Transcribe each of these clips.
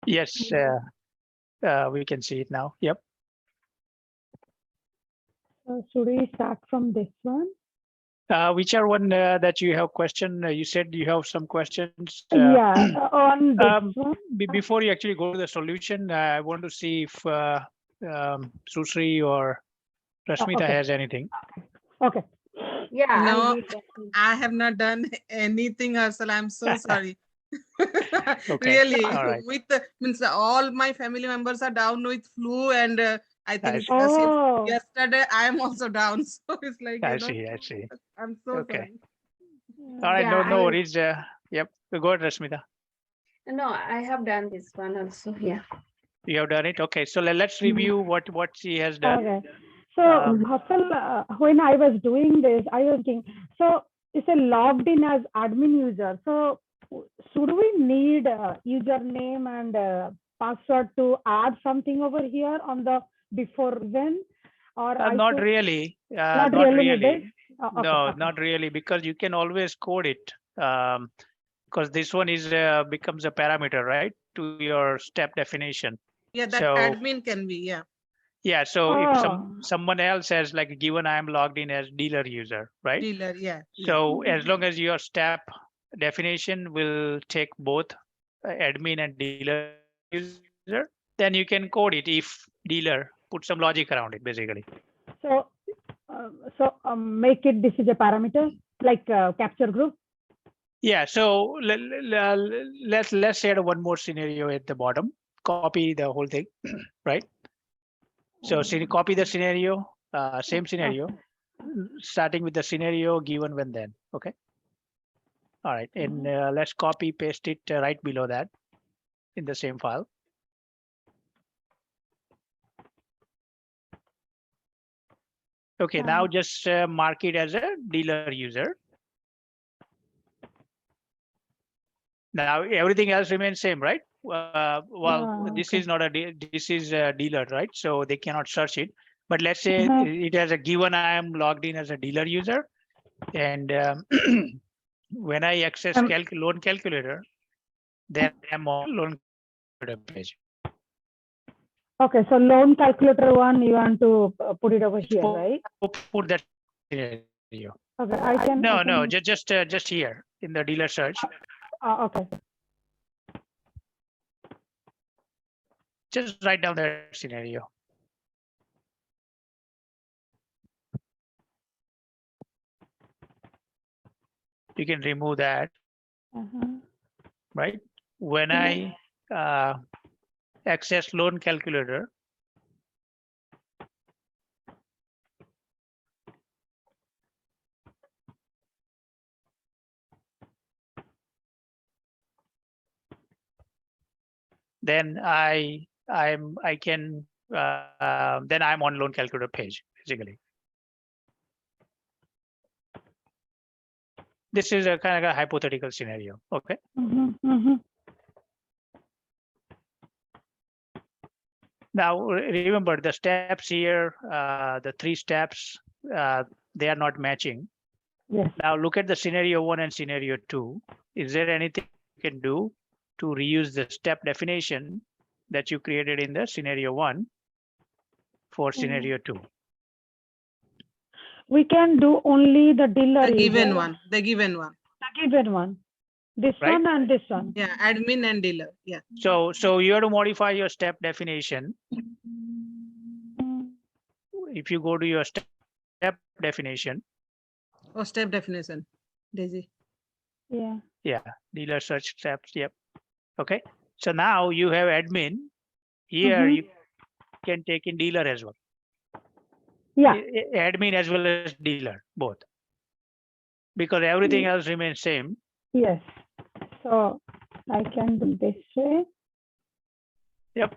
Yes, we can see it now. Yep. So should we start from this one? Whichever one that you have question, you said you have some questions. Yeah, on this one. Before you actually go to the solution, I want to see if Susri or Rashmita okay. has anything. Okay. Yeah. No, I have not done anything, Arsal. I'm so sorry. Okay. Really, All right. with means all my family members are down with flu, and I think see. since Oh, yesterday I am also down. So it's like I see. I see. I'm so Okay. sorry. All right. Yeah, No worries. Yep. Go ahead, Rashmita. No, I have done this one also. Yeah. You have done it. Okay. So let's review what she has done. okay. So, Um, Hafal, when I was doing this, I was thinking, so it's a logged in as admin user. So, should we need a username and password to add something over here on the before then? Or I not should- really. Not Not really really. needed? Okay, No, okay. not really, because you can always code it. Because this one is becomes a parameter, right, to your step definition. Yeah, that So admin can be, yeah. yeah, so if Oh. someone else has, like, given I am logged in as dealer user, right? Dealer, yeah. So as long as your step definition will take both admin and dealer user, then you can code it if dealer put some logic around it, basically. So, make it, this is a parameter, like capture group. Yeah, so let's add one more scenario at the bottom. Copy the whole thing, right? So copy the scenario, same scenario, starting with the scenario given when then. Okay. All right, and let's copy paste it right below that in the same file. Okay, now just mark it as a dealer user. Now everything else remains same, right? Well, this okay. is not this is a dealer, right? So they cannot search it. But let's say it has a given I am logged in as a dealer user, and when I access loan calculator, then I'm on loan calculator page. Okay, so loan calculator one, you want to put it over here, right? Put that scenario. Okay, I can. No, just here in the dealer search. Okay. Just write down that scenario. You can remove that, right? When I access loan calculator, then I can then I'm on loan calculator page, basically. This is a kind of a hypothetical scenario. Okay. Now remember the steps here, the 3 steps, they are not matching. Yes. Now look at the scenario 1 and scenario 2. Is there anything you can do to reuse the step definition that you created in the scenario 1 for scenario 2? We can do only the dealer. The given user. one, the given one. The given one. This Right? one and this one. Yeah, admin and dealer, yeah. So you have to modify your step definition. If you go to your step definition. Oh, step definition, Daisy. Yeah. Yeah, dealer search steps. Yep. Okay. So now you have admin. Here you can take in dealer as well. Yeah. Admin as well as dealer, both. Because everything else remains same. Yes. So I can do this way. Yep.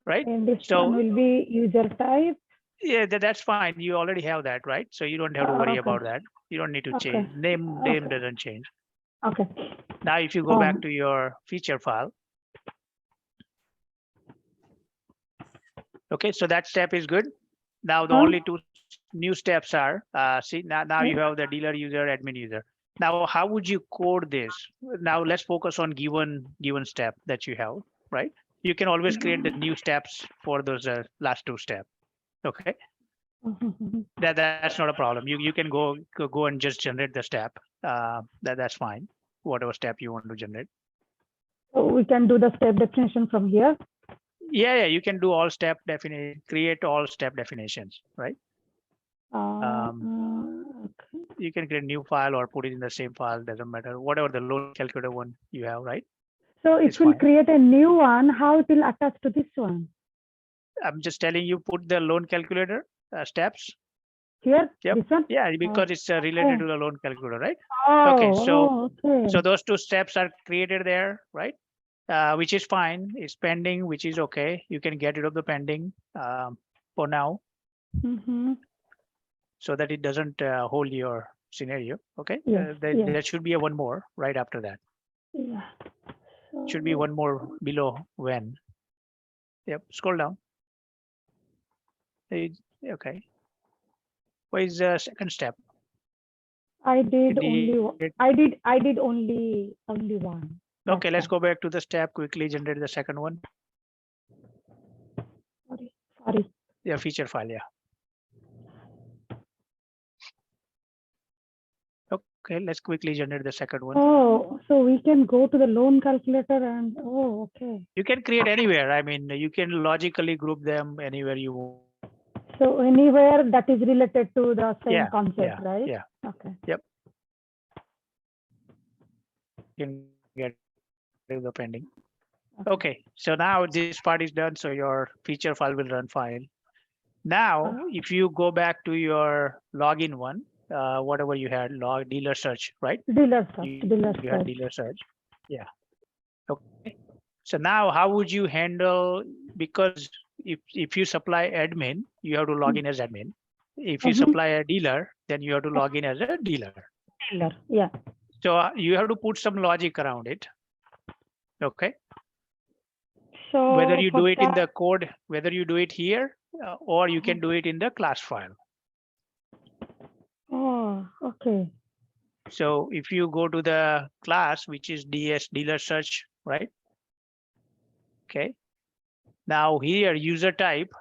Right. And this So one will be user type. yeah, that's fine. You already have that, right? So you don't have to worry Okay. about that. You don't need to Okay. change. Name Okay. doesn't change. Okay. Now if you go back to your feature file. Okay, so that step is good. Now the only 2 new steps are see now you have the dealer user, admin user. Now, how would you code this? Now let's focus on given step that you have, right? You can always create the new steps for those last two steps. Okay, that's not a problem. You can go and just generate the step. That's fine. Whatever step you want to generate. So we can do the step definition from here. Yeah, you can do all step definition, create all step definitions, right? Okay. You can create a new file or put it in the same file, doesn't matter. Whatever the load calculator one you have, right? So It's it will fine. create a new one. How it will attach to this one? I'm just telling you, put the loan calculator steps. Here, Yep. this one? Yeah, because it's related okay. to the loan calculator, right? Oh, Okay, okay. so those two steps are created there, right? Which is fine. It's pending, which is okay. You can get rid of the pending for now, so that it doesn't hold your scenario. Okay, Yes, there should be a one more right after that. Yeah. Should be one more below when. Yep, scroll down. Okay. What is the second step? I did only Did- one. I did only one. Okay, let's That's go back to the step, quickly generate the second one. Sorry. Yeah, feature file, yeah. Okay, let's quickly generate the second one. Oh, so we can go to the loan calculator and okay. You can create anywhere. I mean, you can logically group them anywhere you want. So anywhere that is related to the same Yeah, concept, right? Yeah, Okay. you can get rid of the pending. Okay, so now this part is done, so your feature file will run fine. Now, if you go back to your login one, whatever you had, log dealer search, right? Dealer search. You Dealer had search. dealer search. Yeah. Okay. So now how would you handle, because if you supply admin, you have to log in as admin. If you supply a dealer, then you have to log in as a dealer. Dealer. Yeah. So you have to put some logic around it. Okay. So Whether you for do it in that- the code, whether you do it here, or you can do it in the class file. Oh, okay. So if you go to the class, which is DS dealer search, right? Okay. Now here user type,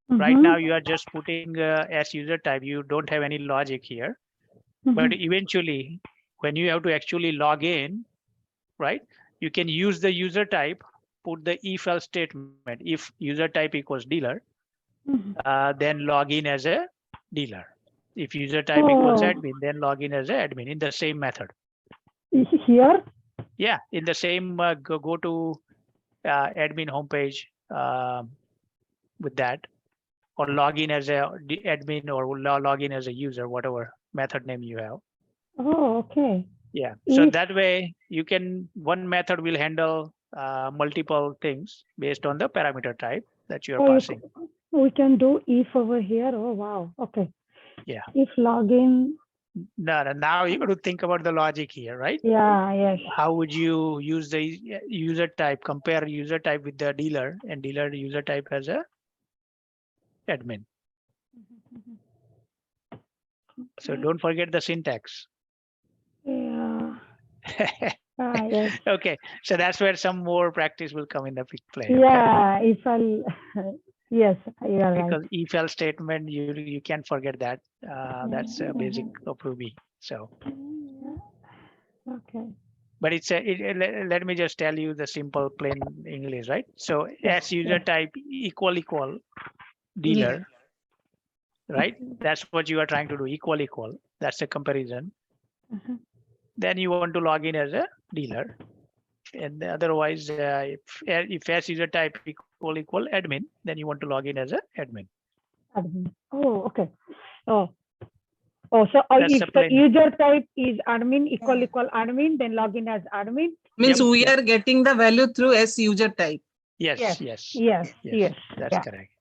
right now you are just putting as user type. You don't have any logic here, but eventually when you have to actually log in, right? You can use the user type, put the if else statement. If user type equals dealer, then log in as a dealer. If user type equals admin, then log in as an admin in the same method. Here? Yeah, in the same, go to admin homepage with that, or log in as a admin, or log in as a user, whatever method name you have. Oh, okay. Yeah, so that way you can, one method will handle multiple things based on the parameter type that you are passing. We can do if over here. Oh, wow. Okay. Yeah. If login. No, now you got to think about the logic here, right? Yeah, yes. How would you use the user type, compare user type with the dealer, and dealer user type as a admin. So don't forget the syntax. Yeah. Yes. Okay, so that's where some more practice will come in the play. Yeah, if I'll, yes, you are right. Because if else statement, you can't forget that. That's a basic of Ruby. So, Okay. but it's let me just tell you the simple plain English, right? So as user type equal dealer, right? That's what you are trying to do, equal. That's a comparison. Then you want to log in as a dealer, and otherwise, if as user type equal admin, then you want to log in as a admin. Admin. Oh, okay. So That's if the user type is admin equal admin, then log in as admin. Means we are getting the value through as user type. Yes. That's correct.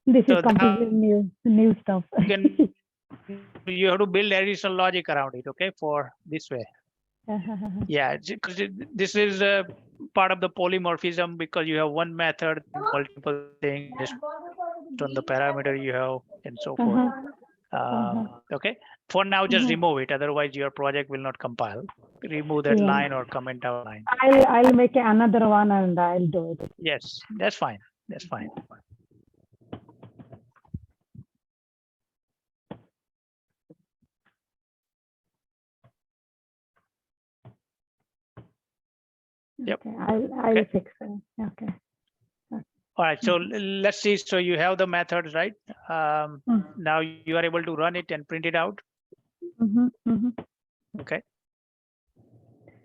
This So is completely new stuff. You have to build additional logic around it, okay, for this way. Yeah, because this is a part of the polymorphism, because you have one method, multiple things just on the parameter you have, and so forth. Okay. For now, just Mhm. remove it. Otherwise, your project will not compile. Remove that Yeah. line or comment out line. I'll make another one and I'll do it. Yes, that's fine. That's fine. Yep. Okay, I'll Okay. fix it. Okay. All right. So let's see. So you have the methods, right? Mm. Now you are able to run it and print it out. Mhm, mhm. Okay.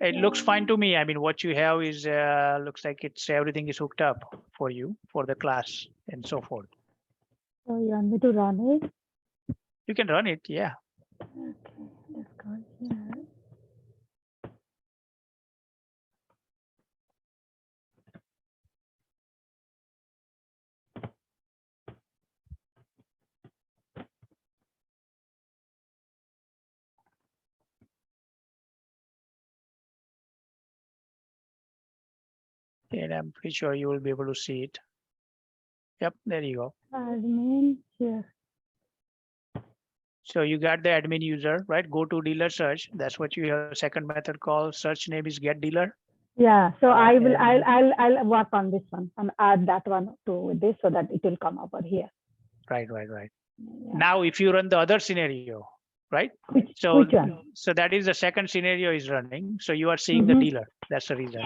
It looks fine to me. I mean, what you have is looks like it's everything is hooked up for you for the class and so forth. So you want me to run it? You can run it. Yeah. Okay, let's go here. And I'm pretty sure you will be able to see it. Yep. There you go. Admin here. So you got the admin user, right? Go to dealer search. That's what you have. Second method called search name is get dealer. Yeah, so I will. and- I'll work on this one and add that one to this so that it will come over here. Right, right, right. Yeah. Now, if you run the other scenario, right? Which So, one? so that is the second scenario is running. So you are seeing the Mhm. dealer. That's the reason.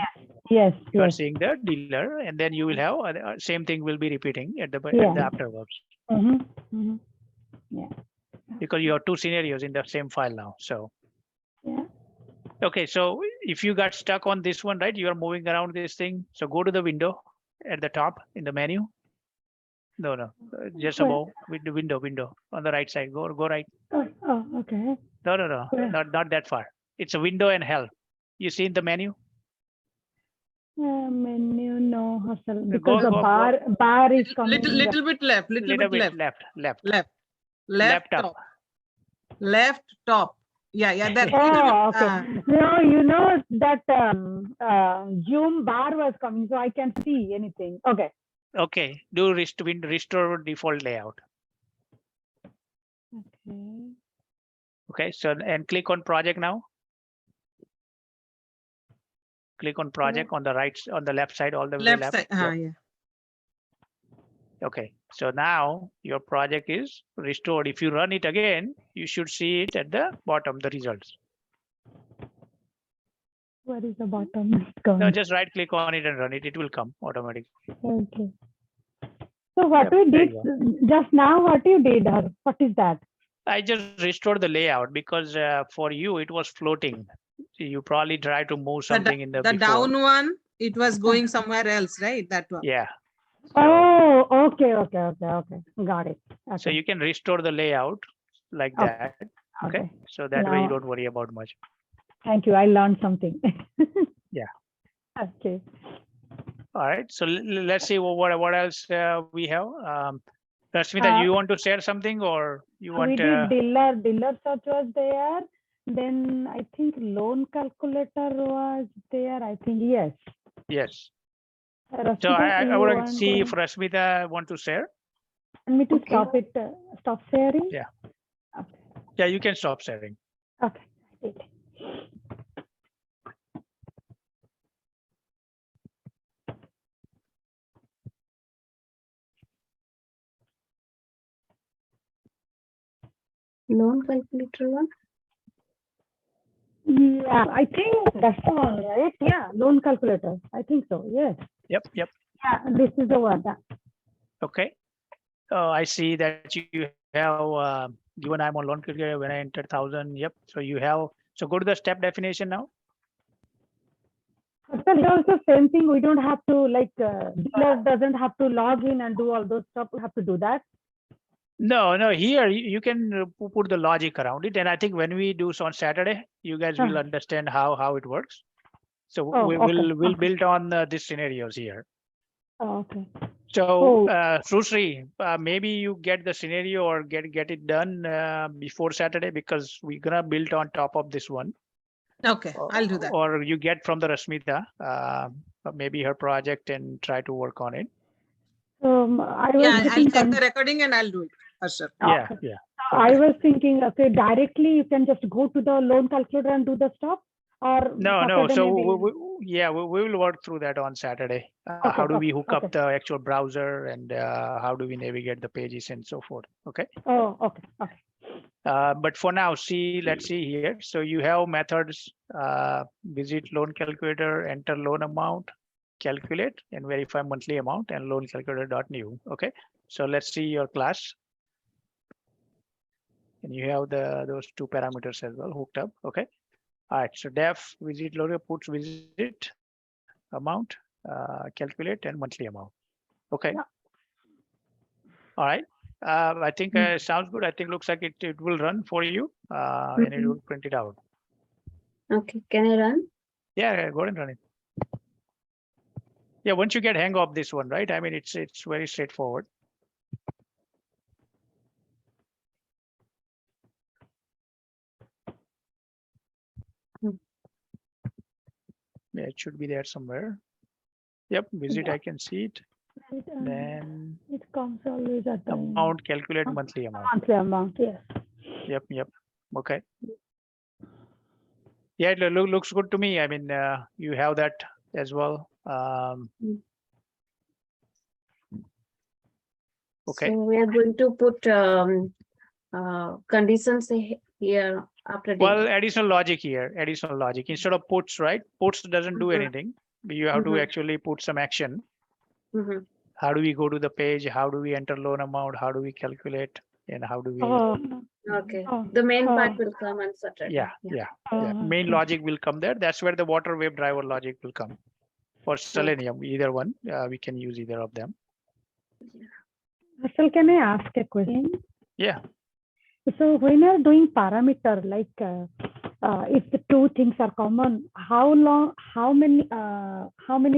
Yes, You are yes. seeing the dealer, and then you will have same thing will be repeating at the Yeah. afterwards Mhm, mhm. Yeah. because you have two scenarios in the same file now. So Yeah. okay, so if you got stuck on this one, right? You are moving around this thing. So go to the window at the top in the menu. No, just Where? above with the window on the right side. Go right. Oh, okay. No, Where? not that far. It's a window and help. You see in the menu? Menu, no hustle because Go, the go, bar is coming. Little bit left, little bit left. left up. top, left top. Yeah, that. Oh, okay. Ah. No, you know that Zoom bar was coming, so I can't see anything. Okay. Okay, do restore default layout. Okay. Okay, so and click on project now. Click on project on the right, on the left side, all the way Left left. side. Yep. Yeah. Okay, so now your project is restored. If you run it again, you should see it at the bottom, the results. Where is the bottom? It's gone. No, just right click on it and run it. It will come automatically. Okay. So what Yep, we there did you just now, what you did, what is that? I just restored the layout because for you it was floating. You probably tried to move something in the before. down one, it was going somewhere else, right? That one. Yeah. So, Oh, okay. Got it. Okay. so you can restore the layout like Okay. that. Okay. Okay. So that way you Now- don't worry about much. Thank you. I learned something. Yeah. Okay. All right. So let's see what else we have. Rashmita, you want to share something or you want? We did dealer search was there. Then I think loan calculator was there. I think yes. Yes. So Rashmita, I you want to want see if Rashmita want to share. want me to Okay. stop it? Stop sharing? Yeah. Okay. Yeah, you can stop sharing. Okay. Wait. Loan calculator one. Yeah, I think that's the one, right? Yeah, loan calculator. I think so. Yes. Yep. Yeah, this is the one. Okay. I see that you have given I'm on loan calculator when I entered 1,000. Yep. So you have. So go to the step definition now. But it's also same thing. We don't have to dealer doesn't have to log in and do all those stuff. We have to do that. No. Here you can put the logic around it, and I think when we do so on Saturday, you guys will understand how it works. So Oh, we'll okay. build on these scenarios here. Oh, okay. So Susri, maybe you get the scenario or get it done before Saturday because we're gonna build on top of this one. Okay, I'll do that. Or you get from the Rashmita, maybe her project and try to work on it. I was Yeah, I'll getting check the recording and I'll do it. Harsha. Yeah, Okay. yeah. So I was thinking, okay, directly you can just go to the loan calculator and do the stuff, or No, no. Saturday So maybe. yeah, we will work through that on Saturday. How Okay, do we okay, hook okay. up the actual browser and how do we navigate the pages and so forth? Okay. Oh, okay, okay. But for now, let's see here. So you have methods, visit loan calculator, enter loan amount, calculate and verify monthly amount and loan calculator.new. Okay. So let's see your class. And you have those two parameters as well hooked up. Okay. All right. So def visit loader puts visit amount, calculate and monthly amount. Okay. Yeah. All right. I think sounds good. I think looks like it will run for you and it will print it out. Okay, can I run? Yeah, go ahead and run it. Yeah, once you get hang of this one, right? I mean, it's very straightforward. Yeah, it should be there somewhere. Yep, visit, Yeah. I can see it. Right, and Then it comes always at the amount, calculate monthly amount. monthly amount, yes. Yep. Okay. Yeah, it looks good to me. I mean, you have that as well. Okay. So we are going to put conditions here after Well, date. additional logic here, additional logic instead of puts, right? Puts doesn't do anything. You have to actually put some action. How do we go to the page? How do we enter loan amount? How do we calculate? And how do we? Okay, the main part will come on Saturday. Yeah. Main logic will come there. That's where the water wave driver logic will come. For Selenium, either one, we can use either of them. Russell, can I ask a question? Yeah. So when you're doing parameter, like if the two things are common, how many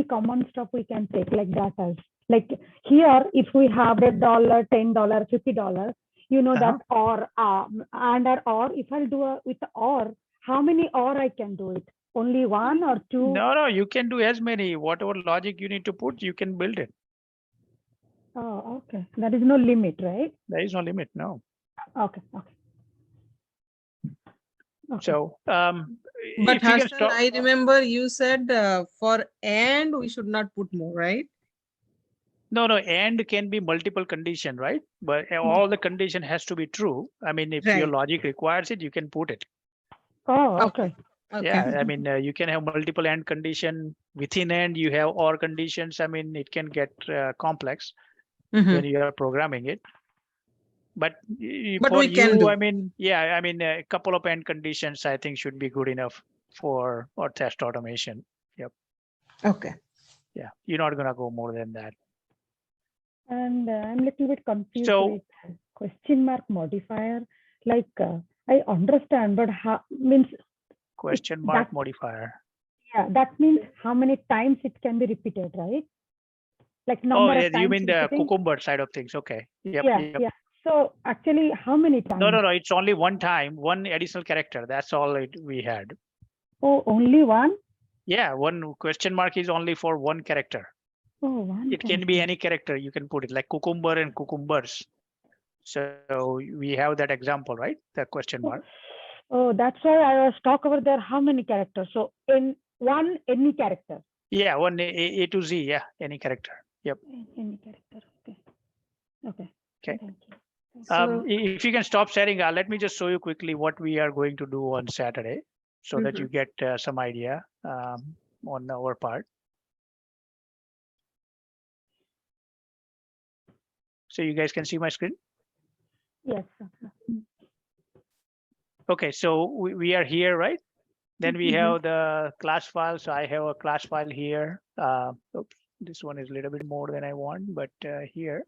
common stuff we can take like that as? Like here, if we have $1, $10, $50, you know that or or if I'll do with or, how many or I can do it? Only one or two? No, you can do as many. Whatever logic you need to put, you can build it. Oh, okay. There is no limit, right? There is no limit, no. Okay. So, but Harsha, I remember you said for and we should not put more, right? No, and can be multiple condition, right? But all the condition has to be true. I mean, if your logic requires it, you can put it. Oh, okay. Yeah, I mean, you can have multiple and condition within and you have or conditions. I mean, it can get complex when you are programming it. But for we can do. I mean, yeah, I mean, a couple of end conditions I think should be good enough for our test automation. Yep. Okay. Yeah, you're not gonna go more than that. And I'm a little bit confused with question mark modifier. Like I understand, but how means question mark modifier. Yeah, that means how many times it can be repeated, right? Like number of times. You mean the cucumber side of things? Okay. Yep. Yeah. So actually, how many times? No. It's only one time, one additional character. That's all we had. Oh, only one? Yeah, one question mark is only for one character. Oh, one. It can be any character. You can put it like cucumber and cucumbers. So we have that example, right? The question mark. Oh, that's why I was talk over there. How many characters? So in one, any character. Yeah, one A to Z. Yeah, any character. Yep. Any character. Okay. Okay. Thank you. If you can stop sharing, let me just show you quickly what we are going to do on Saturday, so that you get some idea on our part. So you guys can see my screen? Yes. Okay, so we are here, right? Then we have the class file. So I have a class file here. Oops, this one is a little bit more than I want, but here.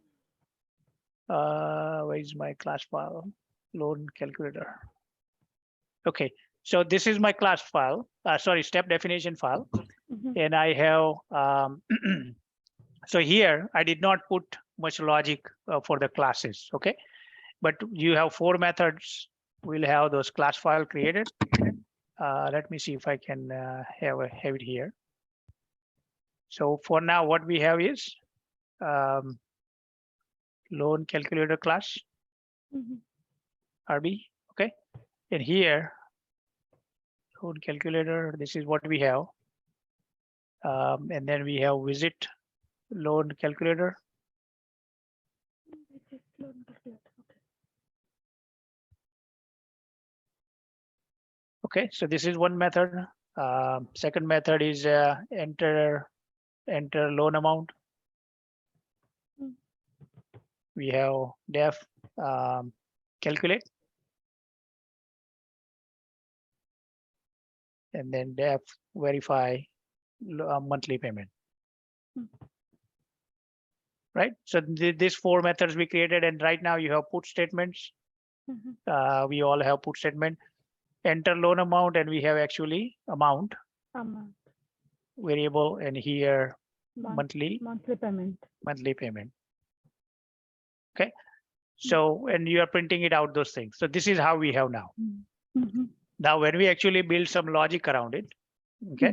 Where is my class file? Loan calculator. Okay, so this is my class file. Sorry, step definition file. And I have, so here I did not put much logic for the classes, okay? But you have 4 methods. We'll have those class file created. Let me see if I can have it here. So for now, what we have is loan calculator class. Mhm. RB. Okay. And here, load calculator, this is what we have. And then we have visit load calculator. Just load calculator. Okay. Okay, so this is one method. Second method is enter loan amount. Mm. We have def calculate, and then def verify monthly payment. Mm. Right. So these four methods we created, and right now you have put statements. Mhm. We all have put statement. Enter loan amount, and we have actually amount Amount. variable, and here monthly Monthly payment. payment. Okay. So, and you are printing it out, those things. So this is how we have now. Mhm. Now, when we actually build some logic around it, okay.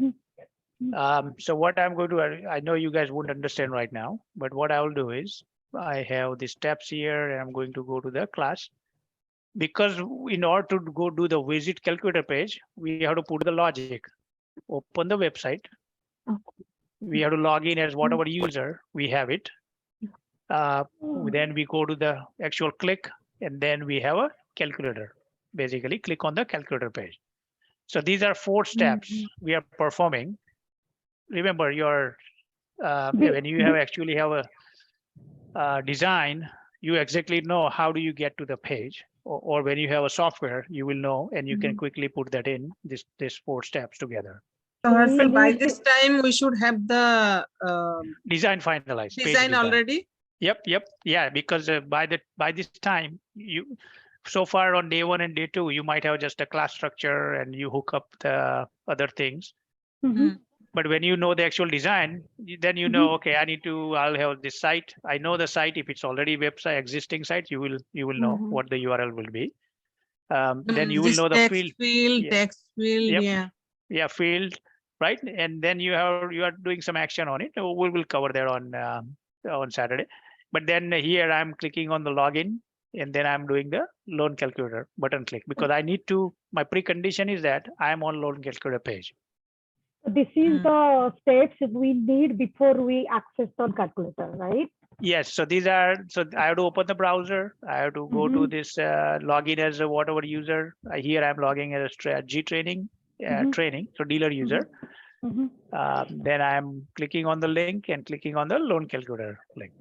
Mhm. So what I'm going to, I know you guys wouldn't understand right now, but what I will do is I have the steps here, and I'm going to go to the class. Because in order to go do the visit calculator page, we have to put the logic, open the website. We have to log in as whatever user we have it. Then we go to the actual click, and then we have a calculator. Basically, click on the calculator page. So these are four steps we are performing. Remember, your when you have actually have a design, you exactly know how do you get to the page. Or when you have a software, you will know, and you can quickly put that in this four steps together. So Harshal, by this time we should have the Design finalized. Page design already. Yep. Yeah, because by this time, you so far on day one and day two, you might have just a class structure and you hook up the other things. Mhm. But when you know the actual design, then you know, okay, I'll have this site. I know the site. If it's already website, existing site, you will know what the URL will be. Then you will This know the text field. field, Yeah. text field, Yep. Yeah, field, right? And then you are doing some action on it. We will cover that on Saturday. But then here I'm clicking on the login, and then I'm doing the loan calculator button click, because I need to. My precondition is that I'm on loan calculator page. This is the steps we need before we access the calculator, right? Yes. So these are. So I have to open the browser. I have to go to this login as a whatever user. Here I'm logging as a G training training. So dealer user. Then I'm clicking on the link and clicking on the loan calculator link.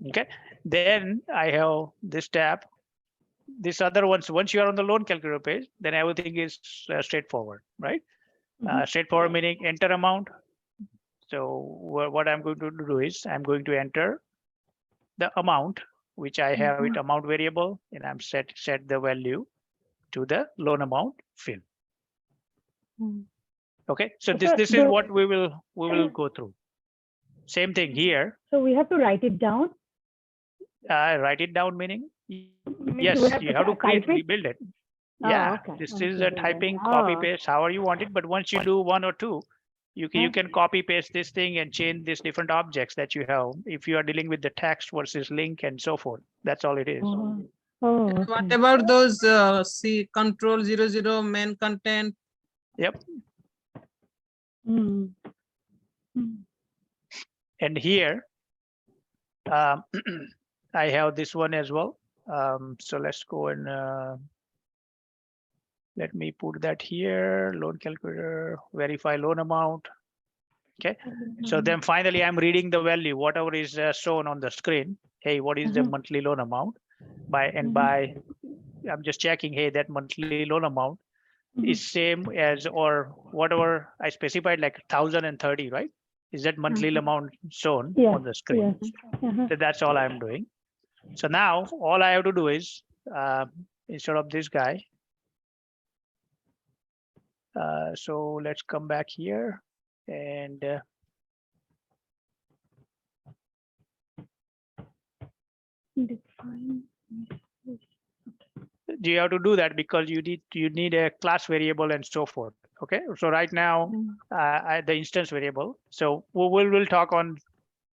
Okay. Then I have this tab. This other ones, once you are on the loan calculator page, then everything is straightforward, right? Straightforward meaning enter amount. So what I'm going to do is I'm going to enter the amount, which I have it amount variable, and I'm set the value to the loan amount field. Okay, so this is what we will go through. Same thing here. So we have to write it down. Write it down meaning yes, you have to create, rebuild it. Yeah, this is a typing, copy paste, however you want it. But once you do one or two, you can copy paste this thing and change these different objects that you have. If you are dealing with the text versus link and so forth, that's all it is. What about those control 00 main content? Yep. And here, I have this one as well. So let's go and let me put that here. Loan calculator, verify loan amount. Okay. So then finally, I'm reading the value, whatever is shown on the screen. Hey, what is the monthly loan amount? I'm just checking. Hey, that monthly loan amount is same as or whatever I specified, like 1,030, right? Is that monthly amount shown on the screen? So that's all I'm doing. So now all I have to do is instead of this guy. So let's come back here and do you have to do that because you need a class variable and so forth. Okay, so right now the instance variable. So we'll talk on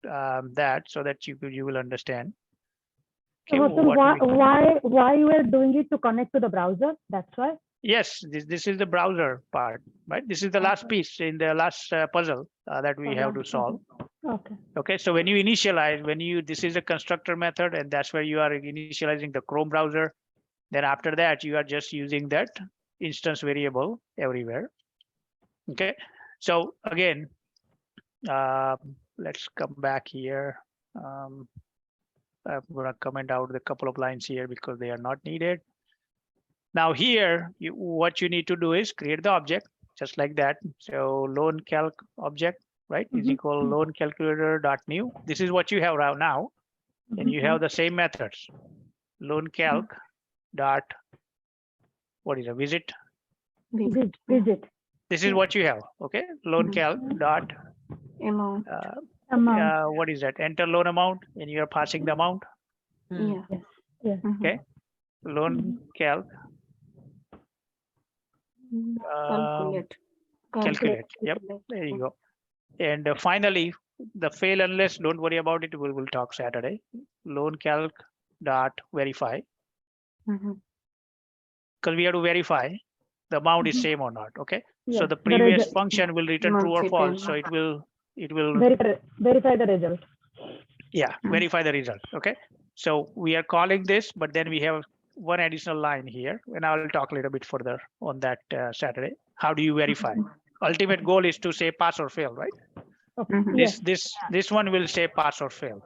that so that you will understand. Okay, So what why you are doing it to connect to the browser? That's why. yes, this is the browser part, right? This is the last piece in the last puzzle that we have to solve. Okay. Okay, so when you initialize, this is a constructor method, and that's where you are initializing the Chrome browser. Then after that, you are just using that instance variable everywhere. Okay, so again, let's come back here. I'm gonna comment out the couple of lines here because they are not needed. Now here, what you need to do is create the object just like that. So loan calc object, right, is equal loan calculator dot new. This is what you have right now, and you have the same methods. Loan calc dot what is a visit. Visit. This is what you have. Okay, loan calc dot Amount. Amount. what is that? Enter loan amount, and you are passing the amount. Yeah. Yes. Okay, loan calc. Calculate. Yep, there you go. And finally, the fail unless, don't worry about it. We'll talk Saturday. Loan calc dot verify, because we have to verify the amount is same or not. Okay. Yes. So the previous function will return true or Multi false. So payment. it will Verify the result. yeah, verify the result. Okay. So we are calling this, but then we have one additional line here, and I will talk a little bit further on that Saturday. How do you verify? Ultimate goal is to say pass or fail, right? Okay. This one will say pass or fail.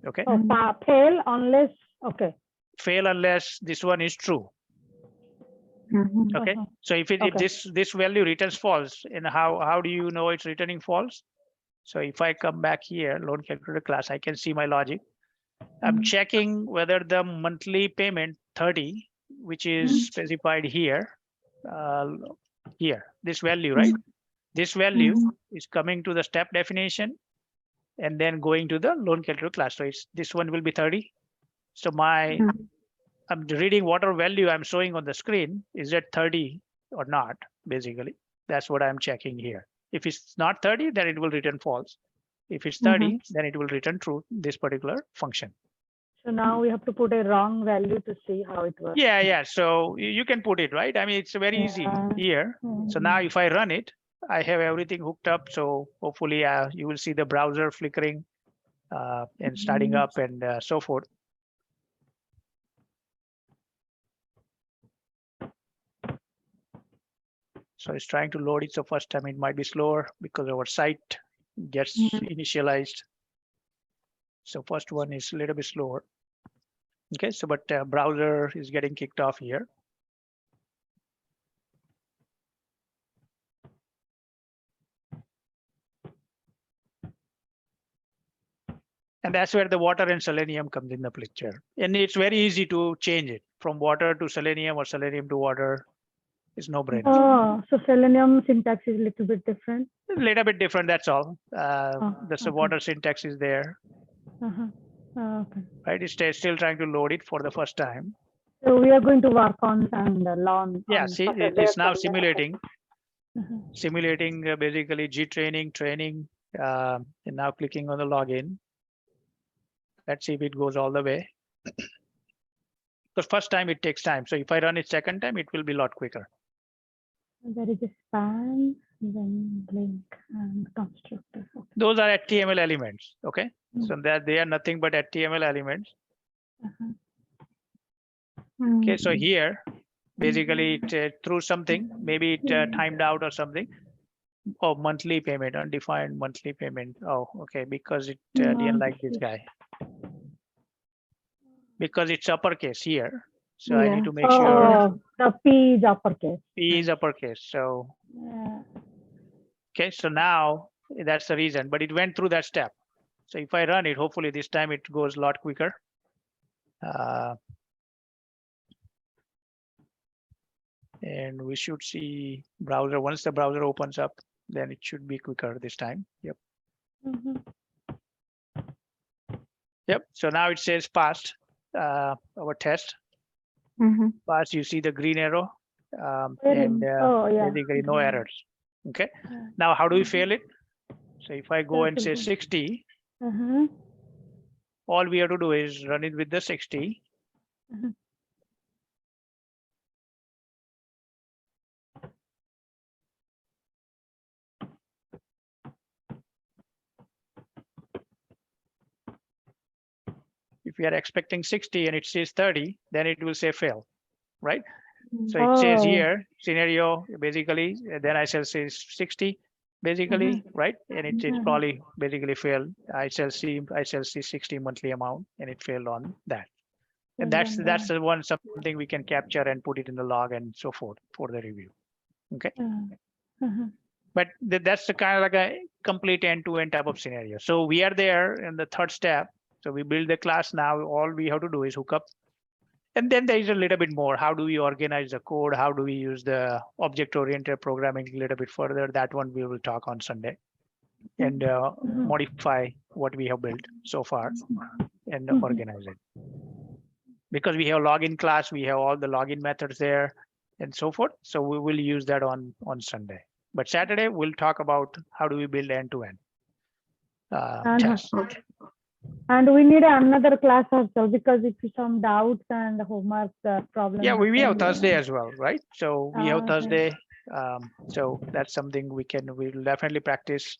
Okay. Oh, fail unless. Okay. Fail unless this one is true. Okay. So if this value returns false, and how do you know it's returning false? So if I come back here, loan calculator class, I can see my logic. I'm checking whether the monthly payment 30, which is specified here, this value, right? This value is coming to the step definition and then going to the loan calculator class. So this one will be 30. So I'm reading whatever value I'm showing on the screen. Is it 30 or not? Basically, that's what I'm checking here. If it's not 30, then it will return false. If it's 30, then it will return true, this particular function. So now we have to put a wrong value to see how it works. Yeah. So you can put it, right? I mean, it's very easy here. So now if I run it, I have everything hooked up. So hopefully you will see the browser flickering and starting up and so forth. So it's trying to load it. So first time it might be slower because our site gets initialized. So first one is a little bit slower. Okay, so but browser is getting kicked off here. And that's where the water and selenium comes in the picture. And it's very easy to change it from water to selenium or selenium to water. It's no brainer. Oh, so selenium syntax is a little bit different. A little bit different, that's all. The water syntax is there. Okay. Right, it's still trying to load it for the first time. So we are going to work on and learn. Yeah, see, it's now simulating. Simulating basically G training, and now clicking on the login. Let's see if it goes all the way. Because first time it takes time. So if I run it second time, it will be a lot quicker. There is a span, then link and constructor. Okay. Those are HTML elements. Okay, so that they are nothing but HTML elements. Okay, so here basically it threw something, maybe it timed out or something. Oh, monthly payment, undefined monthly payment. Oh, okay, because it didn't like this guy. Because it's uppercase here. So I need to make sure. The P is uppercase. P is uppercase. So, okay, so now that's the reason, but it went through that step. So if I run it, hopefully this time it goes a lot quicker. And we should see browser. Once the browser opens up, then it should be quicker this time. Yep. Yep. So now it says passed our test. Passed, you see the green arrow. And basically no errors. Okay. Now, how do we fail it? So if I go and say 60, all we have to do is run it with the 60. Mhm. If we are expecting 60 and it says 30, then it will say fail, right? So Mm. it says Oh. here scenario basically, then I shall say 60 basically, right? And it Mhm. probably basically failed. I shall see 60 monthly amount and it failed on that. And that's the one something we can capture and put it in the log and so forth for the review. Okay. Mhm. But that's the kind of like a complete end-to-end type of scenario. So we are there in the third step. So we build the class now. All we have to do is hook up. And then there is a little bit more. How do we organize the code? How do we use the object-oriented programming a little bit further? That one we will talk on Sunday and modify what we have built so far and organize it. Because we have login class, we have all the login methods there and so forth. So we will use that on Sunday. But Saturday, we'll talk about how do we build end-to-end tests. Okay. And we need another class also because if some doubts and homework problems. Yeah, we have then Thursday as well, right? So we have okay. Thursday. So that's something we'll definitely practice.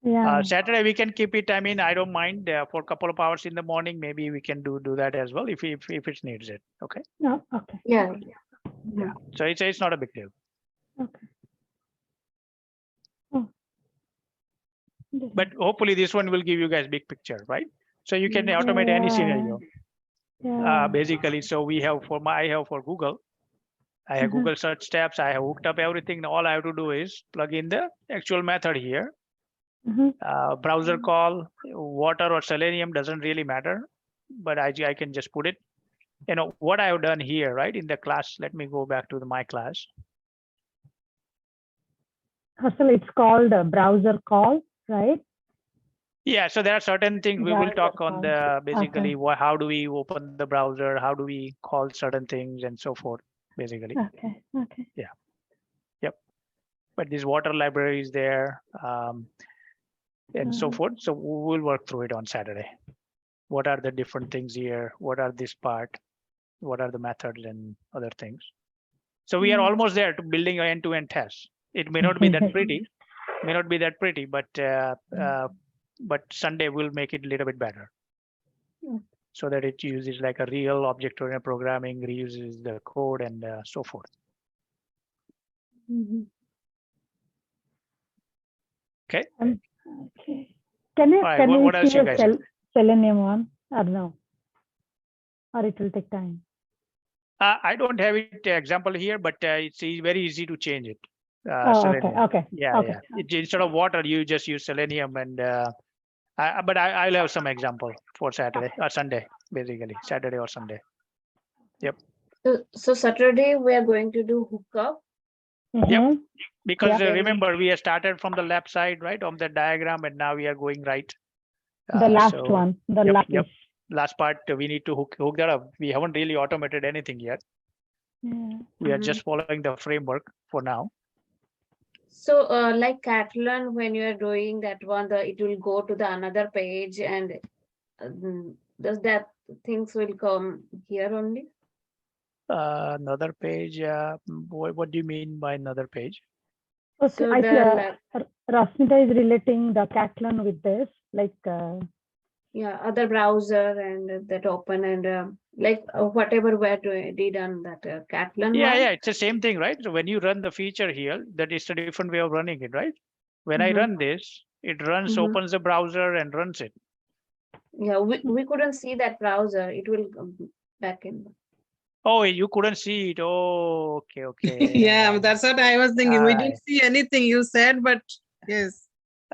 Yeah. Saturday we can keep it. I mean, I don't mind for a couple of hours in the morning. Maybe we can do that as well if it needs it. Okay. No. Okay. Yeah. Yeah. So it's not a big deal. Okay. Oh. But hopefully this one will give you guys big picture, right? So you can automate any scenario. Yeah. Basically, so we have I have for Google. I have Google search steps. I have hooked up everything. All I have to do is plug in the actual method here. Browser call, water or Selenium doesn't really matter, but I can just put it. You know what I have done here, right? In the class, let me go back to my class. Hustle, it's called a browser call, right? Yeah, so there are certain things we will talk on the basically how do we open the browser, how do we call certain things and so forth, basically. Okay. Okay. Yeah. Yep. But this water library is there and so forth. So we'll work through it on Saturday. What are the different things here? What are this part? What are the methods and other things? So we are almost there to building an end-to-end test. It may not be that pretty, but Sunday will make it a little bit better. So that it uses like a real object-oriented programming, reuses the code and so forth. Okay. Okay. Can you Right, what else see you guys a Selenium one or no? Or it will take time? I don't have it example here, but it's very easy to change it. Okay. Okay. Yeah, okay. yeah. Instead of water, you just use Selenium and but I'll have some example for Saturday or Sunday, basically Saturday or Sunday. Yep. So Saturday we are going to do hookup. Yep. Because Yeah. remember we have started from the left side, right, of the diagram, and now we are going right. The last one, the last. Yep. Last part we need to hook that up. We haven't really automated anything yet. Yeah. We are just following the framework for now. So like Catalan, when you are doing that one, it will go to the another page, and does that things will come here only? Another page. What do you mean by another page? Okay. So I the Rasmita is relating the Catalan with this, like. Yeah, other browser and that open and like whatever we did on that Catalan one. Yeah, it's the same thing, right? So when you run the feature here, that is a different way of running it, right? When I run this, it runs, opens the browser and runs it. Yeah, we couldn't see that browser. It will come back in. Oh, you couldn't see it. Oh, okay. Yeah, that's what I was thinking. We Alright. didn't see anything you said, but yes.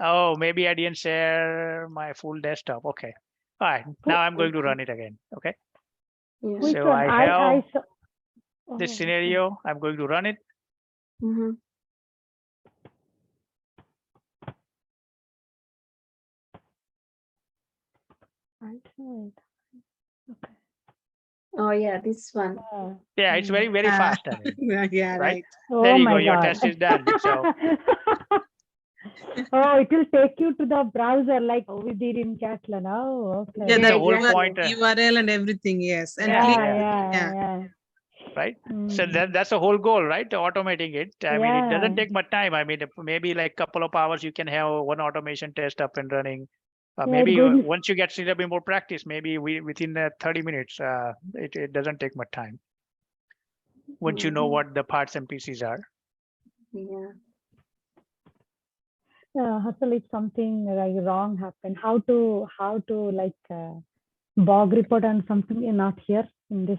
Oh, maybe I didn't share my full desktop. Okay. All right. Now I'm going to run it again. Okay. Yeah. Which So one? I have saw. this scenario. I'm going to run it. I saw it. Okay. Oh yeah, this one. Yeah, it's very, very fast. I mean, Yeah, right. There you go. my Your God. test is done. So Oh, it will take you to the browser like we did in Catalan. Oh, okay. Yeah, Yeah, the whole exactly. point, URL and everything. Yes, and Yeah, click. Yeah, Yeah. yeah. right? So Mm. that's the whole goal, right? Automating it. I mean, it doesn't Yeah. take much time. I mean, maybe like couple of hours, you can have one automation test up and running. Yeah, Maybe going once you get a little bit more practice, maybe within 30 minutes, it doesn't take much time. Once you know what the parts and pieces are. Yeah. hustle if something like wrong happened. How to like bug report and something not here in this.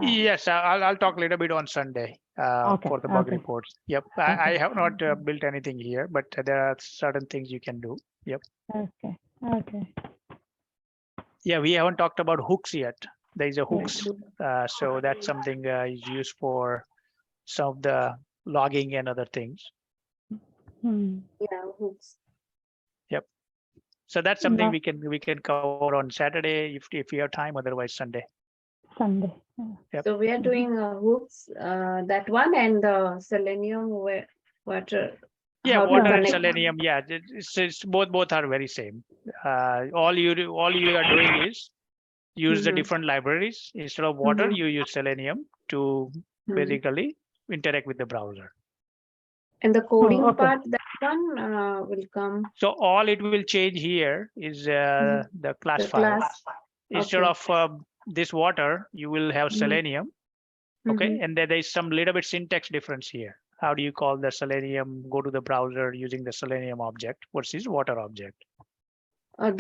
Yes, I'll talk a little bit on Sunday Okay, for the bug okay. reports. Yep, Okay. I have not built anything here, but there are certain things you can do. Yep. Okay. Okay. Yeah, we haven't talked about hooks yet. There is a hooks, Mhm. so that's something is used for some of the logging and other things. Hmm. Yeah, hooks. So that's something No, we can cover on Saturday if you have time. Otherwise, Sunday. Sunday. Yep. So we are doing hooks, that one, and the selenium water. Yeah, how to water and connect. selenium. Yeah, it's both are very same. All you are doing is use the Mhm. different libraries. Instead of water, Mhm. you use selenium to Mhm. basically interact with the browser. And the coding okay. part, that one will come. So all it will change here is the class The file. class. Instead Okay. of this water, you will have Mhm. selenium. Okay, Mhm. and there is some little bit syntax difference here. How do you call the selenium? Go to the browser using the selenium object versus water object.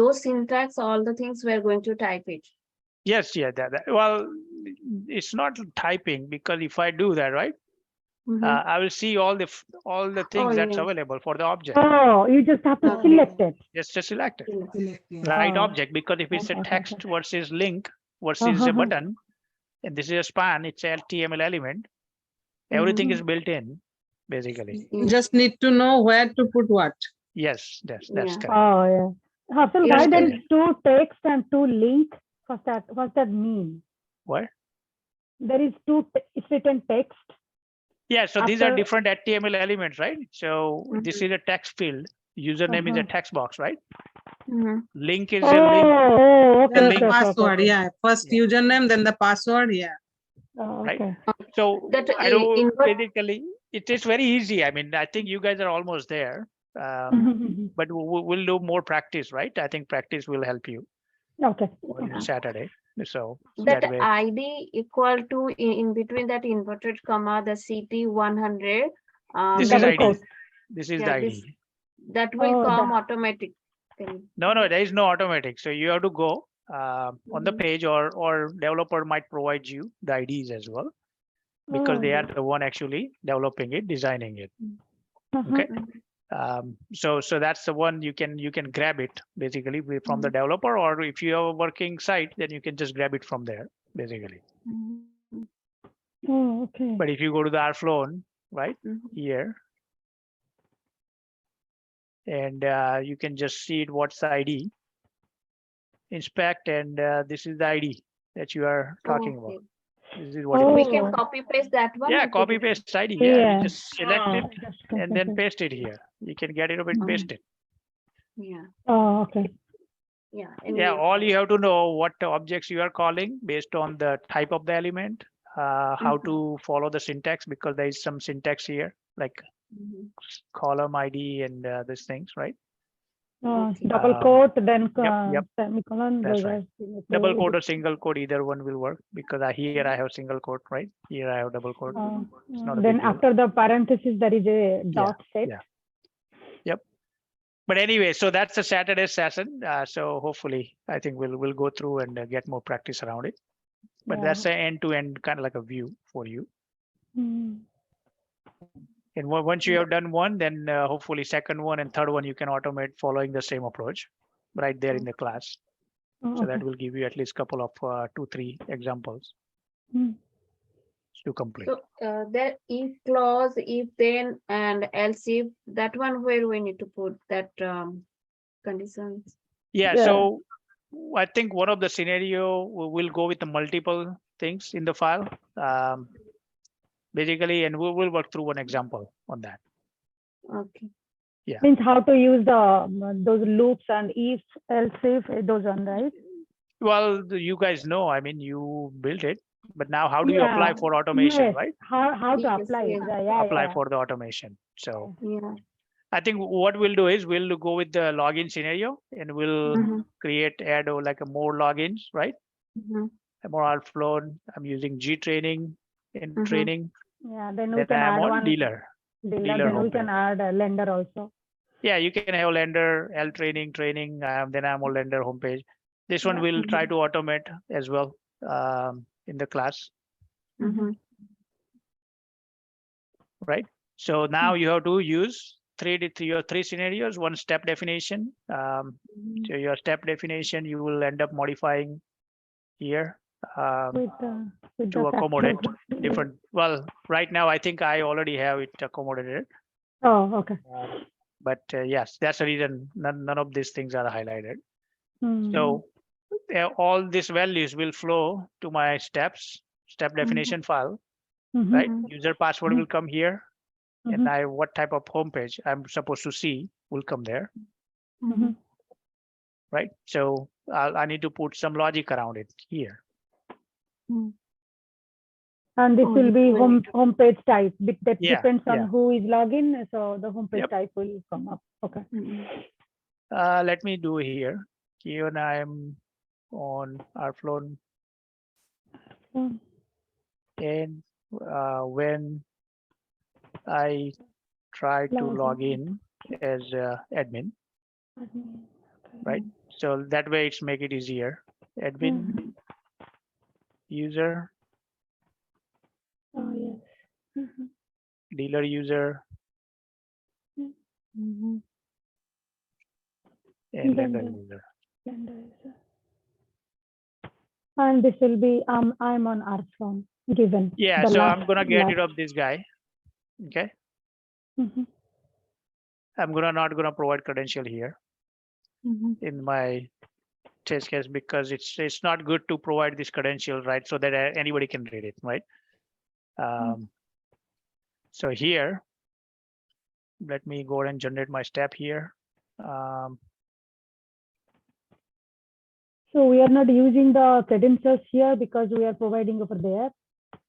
Those syntax, all the things we are going to type it. Yes, yeah. Well, it's not typing because if I do that, right, Mhm. I will see all the things Oh, that's yeah. available for the object. Oh, you just have to Okay. select it. Just select it, Select, yeah. right Oh. object, because if it's a Okay, text okay. versus link versus a button, and this is a span, it's a HTML element. Everything is built in, basically. Mm. Just need to know where to put what. Yes, that's Yeah. correct. Oh, yeah. Hustle, Yeah, why there then- is two text and two link? What's that mean? What? There is it's written text. Yeah, so these are After- different HTML elements, right? So this is a text field. Username is a text box, right? Mhm. Link is Oh, a link, okay, Then okay, the okay, password, okay. yeah. First Yeah. username, then the password, yeah. Oh, right? okay. So That I know invert. basically it is very easy. I mean, I think you guys are almost there, but we'll do more practice, right? I think practice will help you Okay. on Saturday. So That that way, ID equal to in between that inverted comma, the CT 100. this is Double ID. quote. This is the Yeah, ID. that will Oh, come automatically. No, there is no automatic. So you have to go on the Mhm. page, or developer might provide you the IDs as well, because they Oh. are the one actually developing it, designing it. Okay. So that's the one you can grab it basically from the developer, or if you have a working site, then you can just grab it from there basically. Mhm. Oh, okay. But if you go to the Rflown, right Mhm. here, and you can just see it, what's the ID, inspect, and this is the ID that you are talking about. Okay. This is what So it we is. can copy paste that one. Yeah, and put copy it- paste ID. Yeah, Yeah. you just select it and then Okay. paste it here. You can get it and paste it. Yeah. Oh, okay. Yeah. Yeah, all you have to know what objects you are calling based on the type of the element, how to follow the syntax, because there is some syntax here, like Mhm. column ID and these things, right? Okay. Double quote, then Yep. semicolon. That's those right. are- Double quote or single quote, either one will work, because here I have single quote, right? Here I have double quote. It's not a then big deal. after the parenthesis, there is a dot set. Yeah. Yep. But anyway, so that's a Saturday session. So hopefully, I think we'll go through and get more practice around it. But Yeah. that's an end-to-end kind of like a view for you. Mm. And once you have done one, then hopefully second one and third one you can automate following the same approach right there in the class. So that Okay. will give you at least couple of 2-3 examples Mm. to complete. So that if clause, if then, and else if, that one where we need to put that conditions. Yeah, Yeah. so I think one of the scenario we'll go with the multiple things in the file, basically, and we'll work through one example on that. Okay. Means how to use the those loops and if, else if, those one, right? Well, you guys know, I mean, you built it, but now how do you apply for automation, Yes. right? How to Yes, apply it? yeah. Yeah, Apply yeah. for the automation. So Yeah. I think what we'll do is we'll go with the login scenario and we'll Mhm. add like a more logins, right? Mhm. More outflown. I'm using G training in Mhm. training. Yeah, then we Then can I'm add on one dealer. dealer, dealer then we can homepage. add a lender also. Yeah, you can have lender, L training, then I'm on lender homepage. This one Yeah. we'll try to automate as well in the class, Mhm. right? So now you have to use your three scenarios, one step definition. So your step definition, you will end up modifying here With the to accommodate factor. different. Well, right now I think I already have it accommodated. Oh, okay. But yes, that's the reason none of these things are highlighted. Hmm. So all these values will flow to my step definition file, Mhm. right? User password will come here, and Mhm. what type of homepage I'm supposed to see will come there, Mhm. right? So I need to put some logic around it here. And this Oh, will be great. homepage type. That Yeah, depends on yeah. who is login. So the homepage Yep. type will come up. Okay. Let me do here. Here I'm on Rflow, Mm. and when I try to log in as admin, right? So that way it's make it easier. Admin, user, Oh, yes. dealer user, Mhm. and lender Lender. user. And this will be I'm on Rflow given. Yeah, the so last, I'm gonna get rid last. of this guy. Okay, Mhm. I'm not gonna provide credential here in my test case because it's not good to provide this credential, right? So that anybody can read it, right? So here, let me go and generate my step here. So we are not using the credentials here because we are providing over there.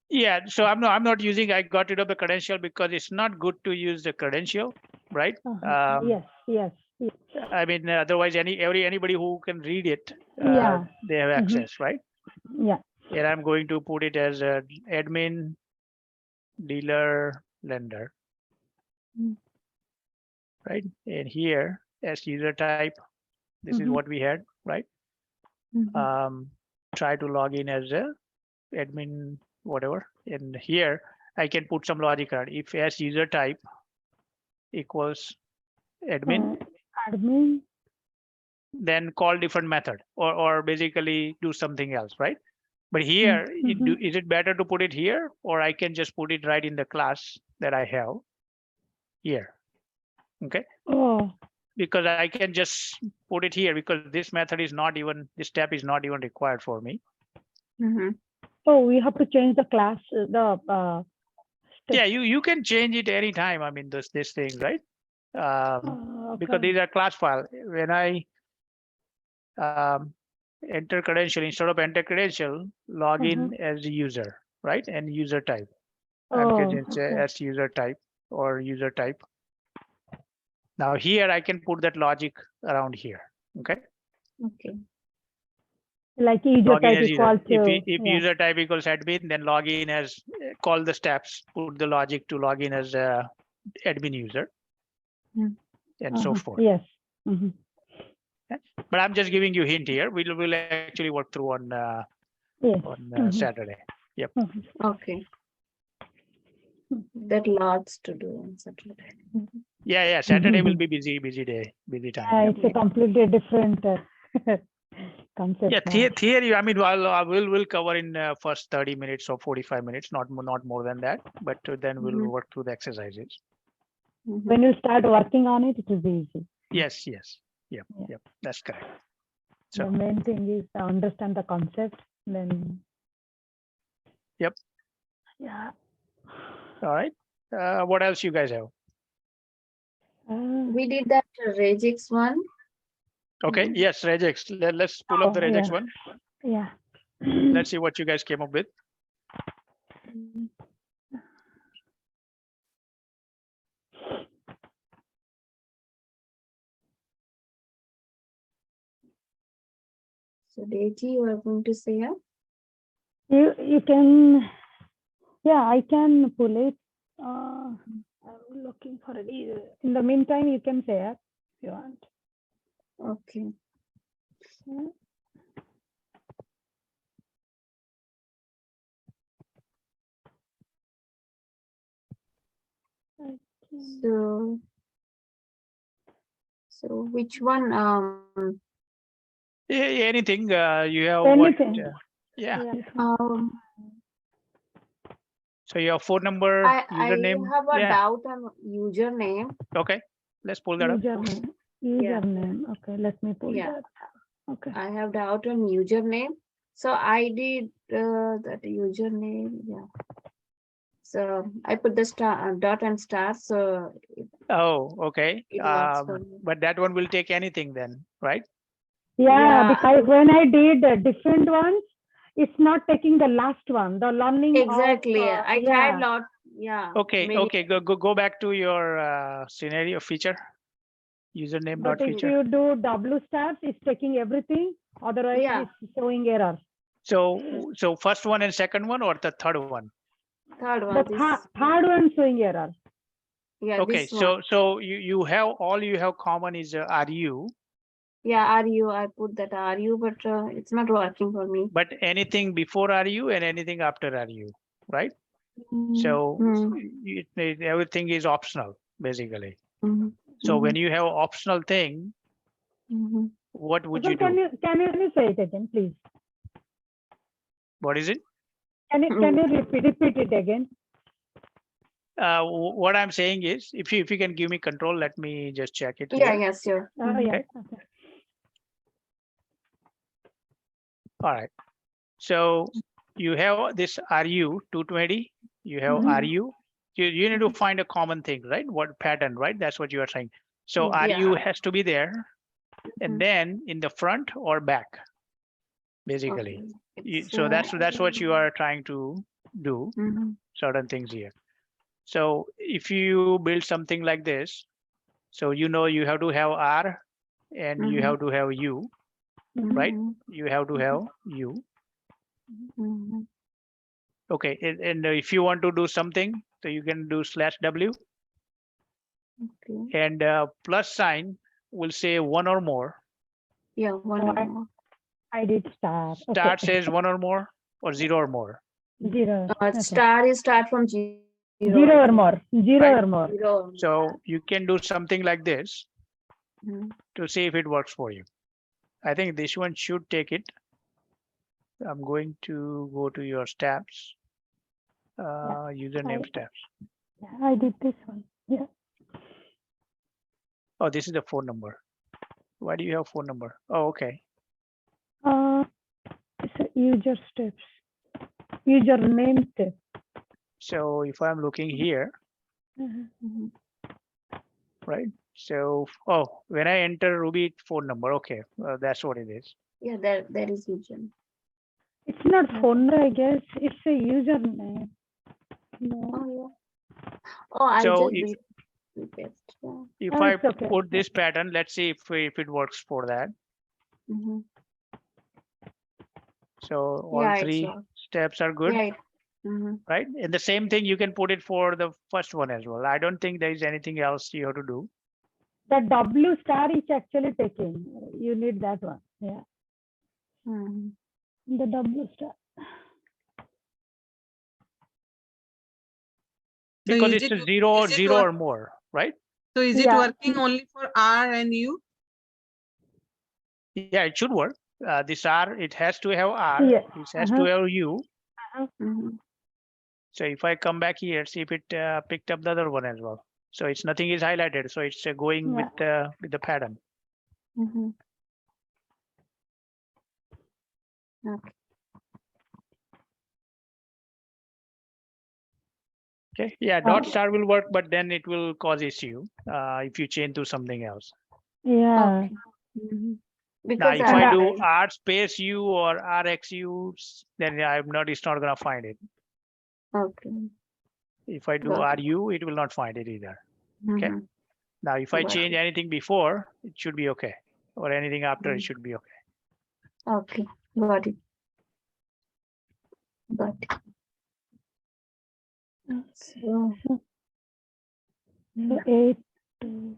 Yeah, so I'm not using. I got rid of the credential because it's not good to use the credential, right? Yes, yes, yes. I mean, otherwise, anybody who can read it, Yeah. they have access, right? Yeah. And I'm going to put it as a admin, dealer, lender, right? And here, as user type, this is what we had, right? Try to log in as a admin, whatever. And here, I can put some logic around. If as user type equals admin, Admin. then call different method or basically do something else, right? But here, is it better to put it here, or I can just put it right in the class that I have here? Okay. Oh. Because I can just put it here because this method is not even, this step is not even required for me. Oh, we have to change the class. Yeah, you can change it anytime. I mean, this thing, right? Because these are class file. When I enter credential, instead of enter credential, log in as a user, right? And user type. I'm getting as user type or user type. Now here I can put that logic around here. Okay. Okay. Like user Log in type as user. equal to. If user type equals admin, then log in as call the steps, put the logic to log in as a admin user, and so forth. Yes. But I'm just giving you a hint here. We'll actually work through on Saturday. Yep. Okay. There lots to do on Saturday. Yeah. Saturday will be busy day, busy time. Yeah, it's a completely different concept. Yeah, theory. I mean, we'll cover in first 30 minutes or 45 minutes, not more than that. But then we'll work through the exercises. When you start working on it, it will be easy. Yes. Yep. That's correct. So the main thing is to understand the concept. Then. Yep. Yeah. All right. What else you guys have? We did that RegEx one. Okay, Mhm. yes, regex. Let's pull up the Oh, regex yeah. one. Yeah. Let's see what you guys came up with. Mhm. So Deji, you are going to say it? You can, yeah, I can pull it. I'm looking for it. In the meantime, you can say it if you want. Okay. Yeah. I can- So which one? Anything you have Anything. what? Yeah. Yeah, this one. So your phone number, I username. have a Yeah. doubt on username. Okay. Let's pull that up. Username. Yeah. Username. Okay, let me pull Yeah. that. Okay. I have doubt on username. So I did that username. Yeah. So I put the star dot and star. So Oh, okay. it works for me. But that one will take anything then, right? Yeah, Yeah. because when I did different ones, it's not taking the last one, the learning Exactly. of, I tried lot. Yeah. Okay. many- Okay. Go back to your scenario feature. Username but dot if feature. you do W stars, it's taking everything. Otherwise, Yeah. it's showing error. So first one and second one or the third one? Third The one. This. third one showing error. Yeah. Okay. This one. So you have all you have common is RU, Yeah. RU. I put that RU, but it's not working for me. but anything before RU and anything after RU, right? So everything is optional basically. Mhm. So when Mhm. you have optional thing, Mhm. what would So you can do? you say it again, please? What is it? Can you repeat it again? What I'm saying is, if you can give me control, let me just check it Yeah. here. Yeah. Sure. Oh, Mhm. yeah. Okay. Okay. All right. So you have this RU 220. You have Mhm. RU. You need to find a common thing, right? What pattern, right? That's what you are saying. So Yeah. RU Yeah. has to be there, and Mhm. then in the front or back, basically. Okay. So that's what you are trying to do. Mhm. Certain things here. So if you build something like this, so you know you have to have R and you have to have U, right? Mhm. You have to have U. Mhm. Okay, and if you want to do something, so you can do /W Okay. and plus sign will say one or more. Yeah. One Oh, or more. I did star. Star Okay. says one or more or zero or more. Zero. Okay. Star is start from zero. Zero or more. Zero Right. or more. Zero. So you can do something like this Mhm. to see if it works for you. I think this one should take it. I'm going to go to your steps, username steps. Yeah, I did this one. Yeah. Oh, this is the phone number. Why do you have phone number? Oh, okay. It's a user steps. Username step. So if I'm looking here, Mhm. right? So, oh, when I enter Ruby phone number, okay, that's what it is. Yeah. That is usual. It's not phone number, I guess. It's a username. No. Oh yeah. Oh, I'll So just paste. Yeah. if Oh, I it's okay. put this pattern, let's see if it works for that. Mhm. So all Yeah, it's three all. steps are good, Yeah. Mhm. right? And the same thing you can put it for the first one as well. I don't think there is anything else you have to do. The W star is actually taking. You need that one. Yeah. Mhm. The W star. So Because is it's it a zero, is it zero work- or more, right? So is it Yeah. working only for R and U? Yeah, it should work. This R, it has to have R, Yeah. it has to have U. Mhm. So if I come back here, see if it picked up the other one as well. So it's nothing is highlighted. So it's going Yeah. with the pattern. Mhm. Okay. Okay, yeah, dot star will work, but then it will cause issue if you change to something else. Yeah. Okay. Mhm. Now, Because if I I- do R space U or RXU, then it's not gonna find it. Okay. If I do Got it. RU, it will not find it either. Okay. Mhm. Now, if I Got change it. anything before, it should be okay, or anything after, it Mm. should be okay. Okay. Got it. Got it. So, So yeah. 8. And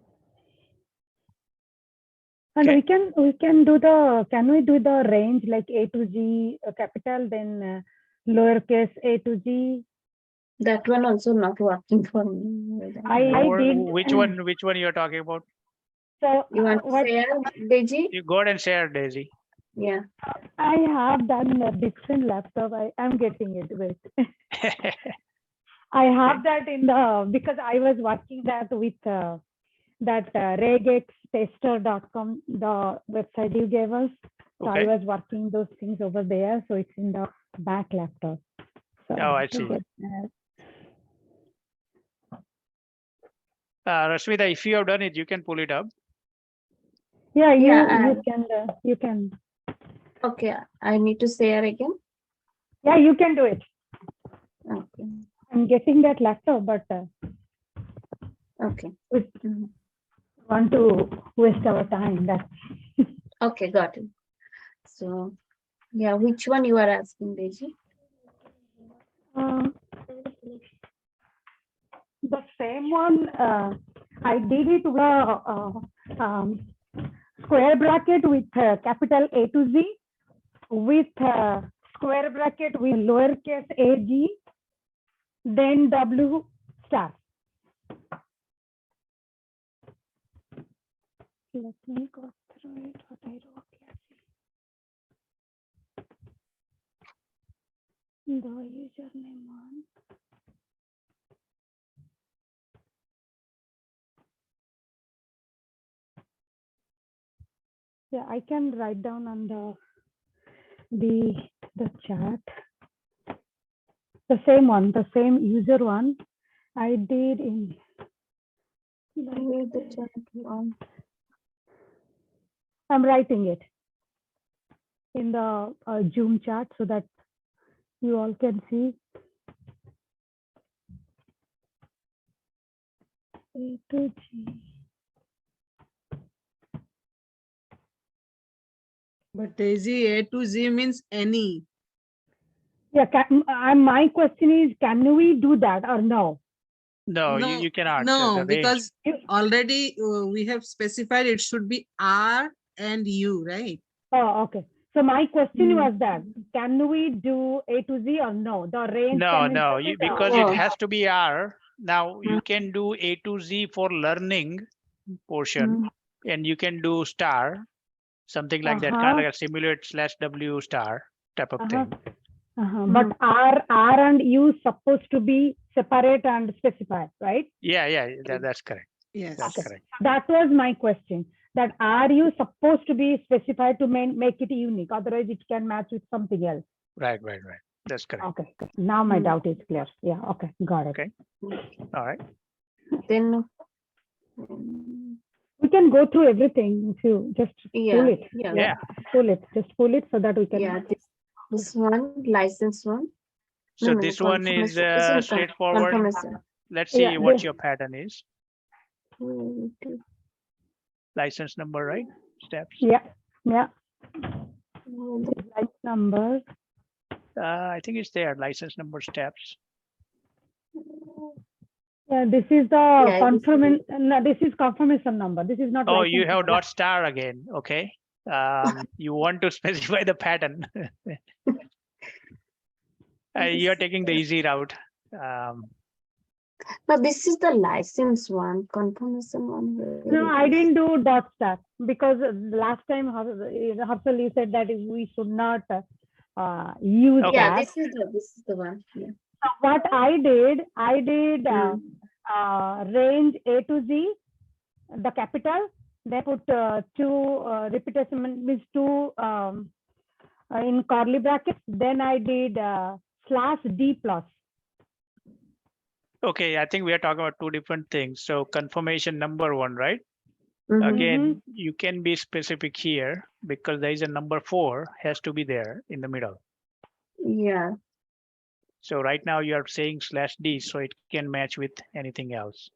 Okay. we can do the range like A to G capital, then lowercase a to G. That one also not working for me. I did. Which one you're talking about? So You want to what share, Deji? You go ahead and share, Daisy. Yeah. I have done a different laptop. I'm getting it. Wait. I have that in the, because I was working that with that regextester.com, the website you gave us. So I Okay. was working those things over there. So it's in the back laptop. So Oh, I have to see. get that. Rashmita, if you have done it, you can pull it up. Yeah, Yeah, you can. Okay. I need to share again. Yeah, you can do it. Okay. I'm getting that laptop, but Okay. we Mhm. want to waste our time. That's Okay. Got it. So, yeah, which one you are asking, Deji? the same one. I did it with square bracket with capital A to Z, with square bracket with lowercase a g, then W star. Let me go through it. What I wrote here. The username one. Yeah, I can write down on the chat. The same one, the same user one. I did in. Where the chat one? I'm writing it in the Zoom chat so that you all can see. A to G. But Daisy, A to Z means any. Yeah, my question is, can we do that or no? No, you cannot. No, The range. because already we have specified it should be R and U, right? Oh, okay. So my question Hmm. was that, can we do A to Z or no? The range. No, can we no, put it because or- it has to be R. Now you can do A to Z for learning portion, and you can do star, something like that, kind of like a simulate /W star type of thing. But R and U supposed to be separate and specified, right? Yeah, that's correct. Yes. That's Okay. correct. That was my question. That are you supposed to be specified to make it unique? Otherwise, it can match with something else. Right. That's correct. Okay. Now my Hmm. doubt is clear. Yeah. Okay. Got it. Okay. All right. Then, We can go through everything if you just pull yeah, it. yeah, Pull it. Just pull it so that we can. yeah. This one, license one. So No, this one is confirmation. This is straightforward. confirmation. Let's see Yeah, what this- your pattern is. License number, right? Steps. Yeah. Like number. I think it's there. License number, steps. Yeah. This is the Yeah, confirmation. No, this is confirmation number. This is not. Oh, you license have number. dot star again. Okay. You want to specify the pattern. You're taking the easy route. No, this is the license one, confirmation one. No, I didn't do dot star because last time Harshal, you said that we should not use Okay. Yeah, that. this is the one. Yeah. So what I did Hmm. range A to Z, the capital. They put two repetition means two in curly brackets. Then I did /D plus. Okay, I think we are talking about two different things. So confirmation number one, right? Mhm. Again, you can be specific here because there is a number 4 has to be there in the middle. Yeah. So right now you are saying /D, so it can match with anything else.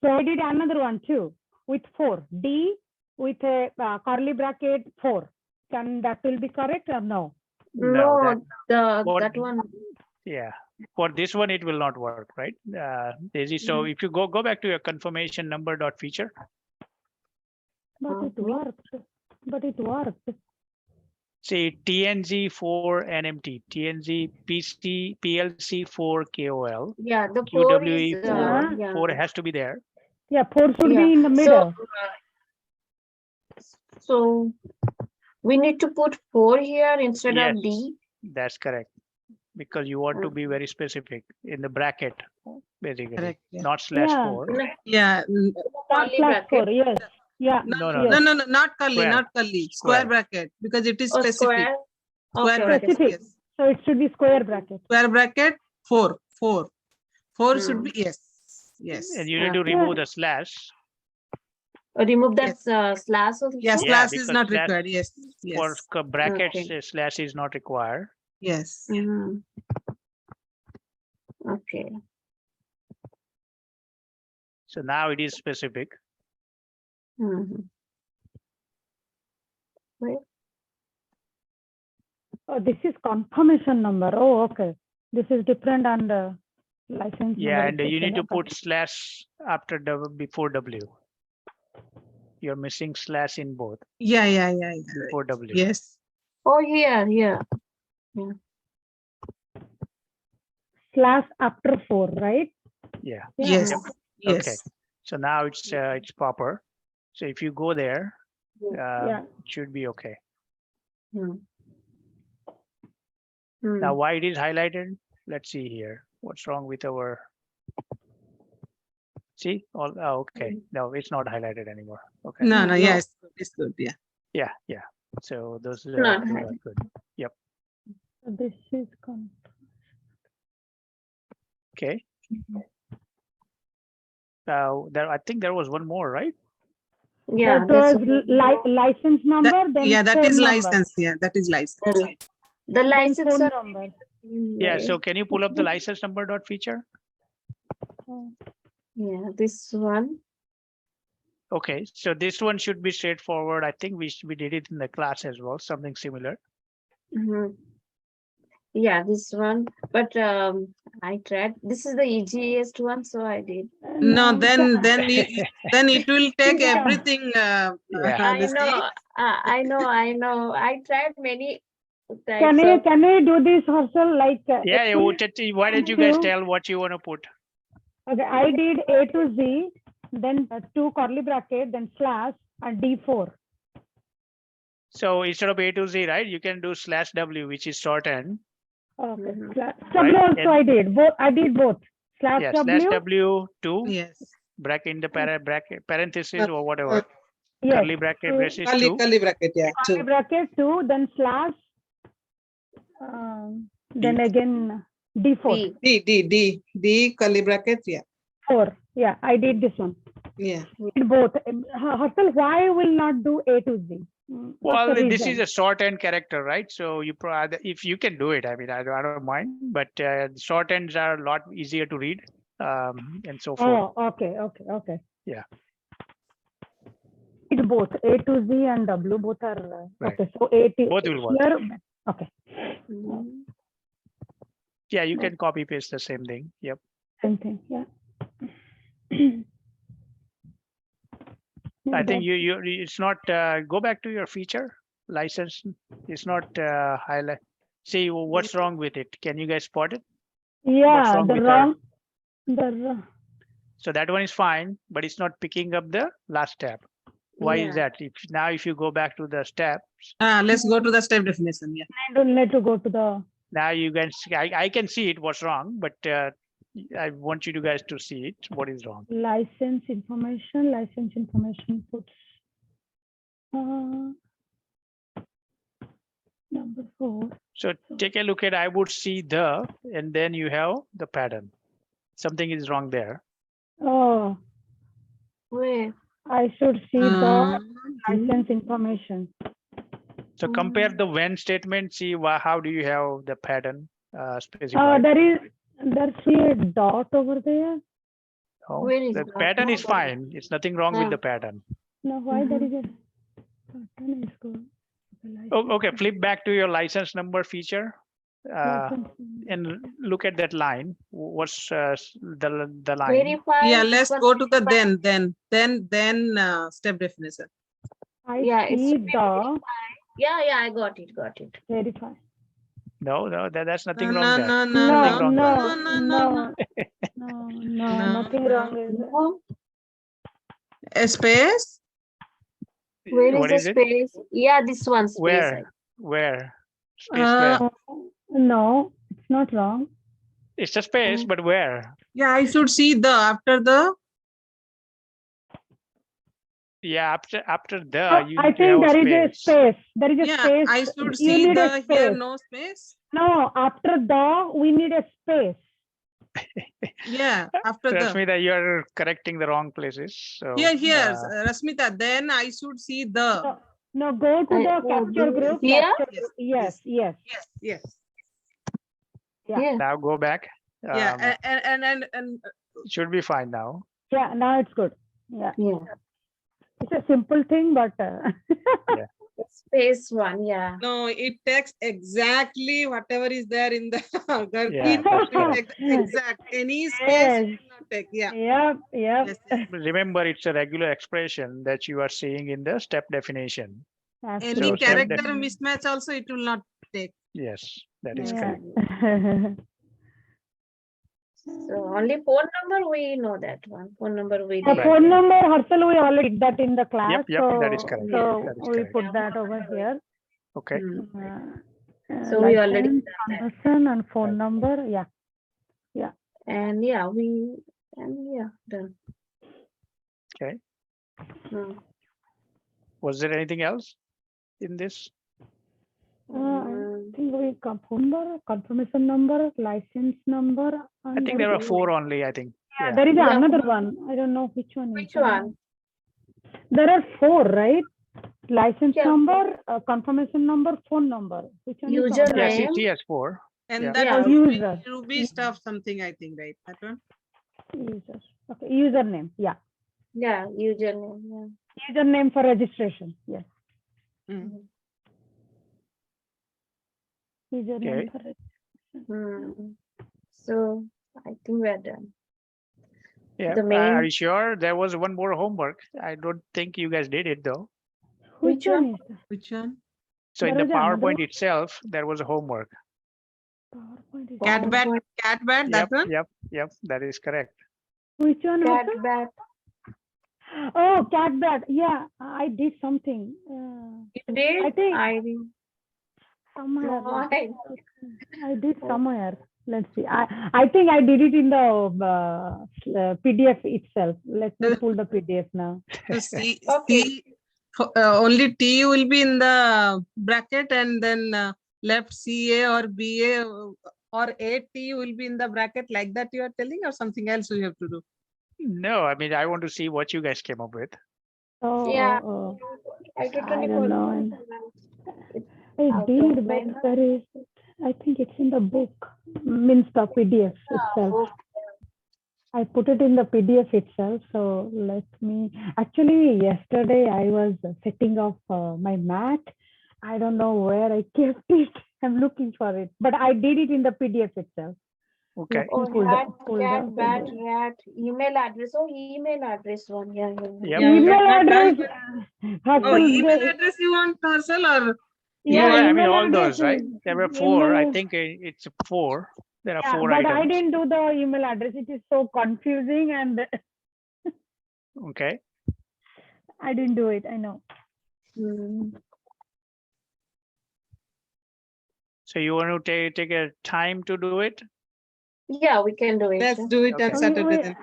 So I did another one too with 4. D with a curly bracket 4. Can that will be correct or no? No, what- that one. Yeah, for this one it will not work, right? Daisy, so if you go back to your confirmation number dot feature. But it Me? worked. But it worked. Say TNG 4 NMT, TNG PC PLC 4 KOL, Yeah, the 4 QWE is 4, yeah. 4 has to be there. Yeah, 4 should Yeah. be in the middle. So we need to put 4 here instead Yes. of D. That's correct. Because you want to be very specific in the bracket, basically, Correct. Yeah. not /4. Yeah. Not /4. Yes. Yeah. No, No, Yes. no, not curly, Square. not curly. Square. Square bracket because it is Oh, specific. square. Square Okay, bracket. Specific. Yes. So it should be square bracket. Square bracket 4. 4 should Hmm. be yes. Yes. And you need to Okay. remove the slash. Remove that Yes. slash also. Yeah, Yeah, slash because is not slash required. Yes. For Yes. brackets, Okay. slash is not required. Yes. Mhm. Okay. So now it is specific. Mhm. Oh, this is confirmation number. Oh, okay. This is different and license Yeah, number. and is you need to different. put slash after W before W. You're missing slash in both Yeah. before W. Yes. Oh, here. Slash after 4, right? Yeah. Yes. Yep. Yes. Okay. So now it's proper. So if you go there, Yeah. it should be okay. Hmm. Now why it is highlighted? Let's see here. What's wrong with our? See, okay. No, it's not highlighted anymore. Okay. No. No. Yes. It's good. Yeah. Yeah. So those Not two are highlighted. good. This is Okay. I think there was one more, right? Yeah. that this was one. license number. Then that phone is number. license. Yeah, that is license. The Then license. phone number. Yeah. So can you pull up the license number dot feature? Yeah, this one. Okay. So this one should be straightforward. I think we did it in the class as well, something similar. Mhm. Yeah, this one. But I tried. This is the easiest one, so I did. No, then it will take Yeah. everything. Yeah. I know. I tried many types Can we do this also like? Yeah. Why don't you guys tell what you want to put? Okay, I did A to Z, then 2 curly bracket, then slash and D4. So instead of A to Z, right, you can do /W, which is shorthand. Okay. Mhm. Slash Right, W also and- I did. I did both. Slash Yeah, W. /W 2 Yes. bracket in the bracket parenthesis or whatever. Yes. Curly bracket two braces 2. Curly bracket. Yeah. Curly bracket 2, then slash. Then again D4. D. D curly bracket. Yeah. 4. Yeah, I did this one. Yeah. Did both. Hustle, why will not do A to Z? What's Well, the this is reason? a shorthand character, right? So you if you can do it, I mean, I don't mind, but shorthands are a lot easier to read, and so forth. Oh, okay. Yeah. Did both A to Z and W both are Right. okay. So A to Both will work. here. Okay. Mhm. Yeah, you can copy paste the same thing. Yep. Same thing. Yeah. I think it's not go back to your feature license. It's not highlight. See what's wrong with it. Can you guys spot it? Yeah, wrong the with wrong. The So that one is fine, but it's not picking up the last step. Why is Yeah. that? If you go back to the steps, Let's go to the step definition. Yeah. I don't need to go to the. now you guys, I can see it what's wrong, but I want you guys to see it. What is wrong? License information puts number 4. So take a look at. I would see the, and then you have the pattern. Something is wrong there. Oh, Where? I should see the Uh, license information. So compare the when statement, see how do you have the pattern specified. There's a dot over there. Oh, Where is the that? pattern is fine. It's nothing wrong with Ah. the pattern. No, why there is a pattern is good. Oh, okay, flip back to your license number feature License. and look at that line. What's the line? Verify. yeah, this let's one go to the verify. then step definition. I Yeah, it's see the Yeah, I got it. verify. No, that's nothing No, wrong there. no, Nothing No, wrong there. nothing wrong is there. No, A space. where What is is the it? space? Yeah, this one space. Where? Space where? No, it's not wrong. It's a space, but where? Yeah, I should see the after the. Yeah, after the Oh, you I need to think have there is a space. There is a Yeah, space. I should You see need a the here space. no space. No, after the we need a space. Yeah, after Trust the. me that you're correcting the wrong places. So Here, Rasmita. Then I should see the. No, go to the capture group. Here? Capture group. Yes. Yes. Yeah. now go back. Yeah, and It should be fine now. Yeah, now it's good. Yeah. Yeah. It's a simple thing, but Space one. Yeah. no, it takes exactly whatever is there in the Yeah, that's correct. exact any space Yes. it will not take. Yeah. Yep. Yes, yes. Remember, it's a regular expression that you are seeing in the step definition. Any So, character step mismatch also it will not take. Yes, that is Yeah. correct. So only phone number we know that one. Phone number we The did. phone number, Harshal, we already did that in the class. Yep, that is correct. So That is we correct. put that over here. Okay. So we already License, done that. person and phone number. Yeah. And yeah, done. Okay. Hmm. Was there anything else in this? I think we phone number, confirmation number, license number. I think there are 4 only, I think. Yeah, there is Yeah. another one. I don't know which one. Which is that. one? There are 4, right? License Yeah. number, confirmation number, phone number. Which one is the User other Yes, name. it has 4. And Yeah. that Yeah. User. Ruby stuff something I think, right? That one. User. Okay, username. Yeah. Yeah, username. Yeah. Username for registration. Yes. Mm. Username Okay. for registration. Hmm. So I think we're done. Yeah. The Are main- you sure? There was one more homework. I don't think you guys did it though. Which Which one one? is that? Which one? So in There the was another PowerPoint itself, there was a homework. PowerPoint is Cat there. bat, that one? Yep, that is correct. Which one? Cat Harshal? bat. Oh, cat bat. Yeah, I did something. You did? I think- I did. Somewhere. No, I did somewhere. Let's see. I think I did it in the PDF itself. Let me pull the PDF now. To see, Okay. see only T will be in the bracket and then left CA or BA or AT will be in the bracket like that you are telling or something else we have to do. No, I mean, I want to see what you guys came up with. Oh, Yeah. oh, I I totally don't know. I Out did, of but my- there is. I think it's in the book. Means the PDF itself. I put it in the PDF itself. So let me. Actually, yesterday I was setting up my Mac. I don't know where I kept it. I'm looking for it, but I did it in the PDF itself. Okay. Oh, Pull cat, the cat, bat, PDF. rat, email address. Oh, email address one. Yeah. Yep. Yeah, Email that- address. Oh, Harshal, email address you want, Harshal, or? Yeah, I mean, email all address those, right? is- There were 4. I email- think it's 4. There are Yeah, 4 but I items. didn't do the email address. It is so confusing, and Okay. I didn't do it. I know. Hmm. So you want to take a time to do it? Yeah, we can do it. Let's do it on Okay. Saturday then.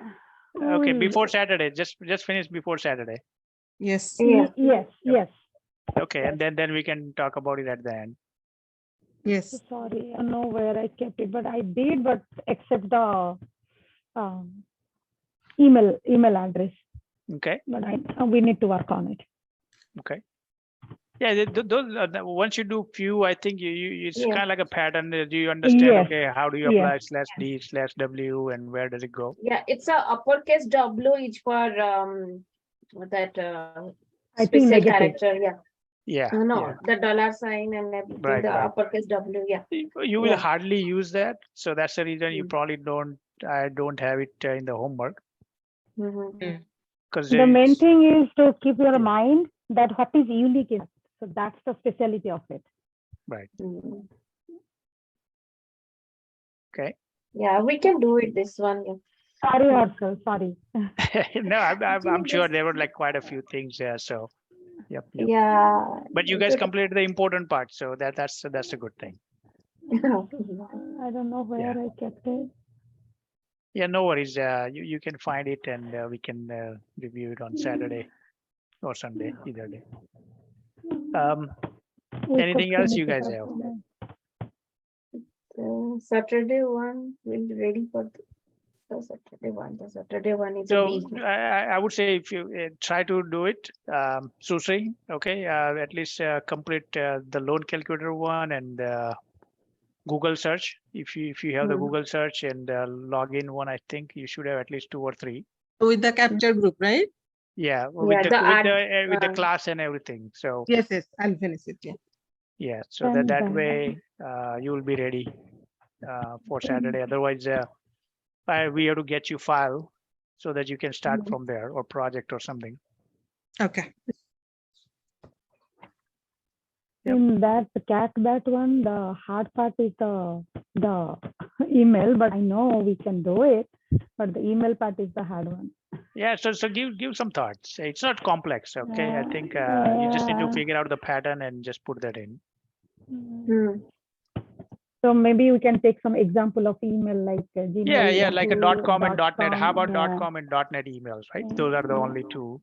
Okay, We- before Saturday. Just finish before Saturday. Yes. Yeah. Yes. Okay, and then we can talk about it at the end. Yes. Sorry, I don't know where I kept it, but I did. But except the email address, Okay. but we need to work on it. Okay. Yeah, those once you do few, I think it's Yeah. kind of like a pattern. Do you understand? Yes. Okay, how do you Yes. apply /d/w and where does it go? Yeah, it's a uppercase W each for that I think special negative. character. Yeah. Yeah. No, yeah. the dollar sign and everything, Right, the right. uppercase W. Yeah. You will Yeah. hardly use that, so that's the reason you Mm. probably don't. I don't have it in the homework Mhm. because The main thing is to keep your Yeah. mind that what is unique in it. So that's the specialty of it. right. Mm. Okay. Yeah, we can do it. This one. Yeah. Sorry, Harshal, sorry. No, I'm sure there were like quite a few things there. So, yep. Yeah. But you guys completed the important part, so that's a good thing. I don't know where I kept it. Yeah, no worries. You can find it and we can review it on Saturday or Sunday, either day. We could Anything else you finish it guys up have? today. Saturday one will be ready for the Saturday one. The Saturday one is a So big. I would say if you try to do it, Susri, okay, at least complete the loan calculator one and Google search. If you have the Hmm. Google search and login one, I think you should have at least 2 or 3. With the capture group, right? Yeah, with Yeah, the the class and everything. So Yes, I'll finish it. Yeah. yeah, so And that then- way you will be ready for Saturday. Otherwise, we have to get you file so that you can start from there or project or something. Okay. Yep. In that that one, the hard part is the email, but I know we can do it. But the email part is the hard one. Yeah, so give some thoughts. It's not complex, okay? I think you just need to Yeah. figure out the pattern and just put that in. Hmm. So maybe we can take some example of email like Gmail. Yeah, like a .com and Yahoo, .net. How about yeah. .com and .net emails, right? Those are the only two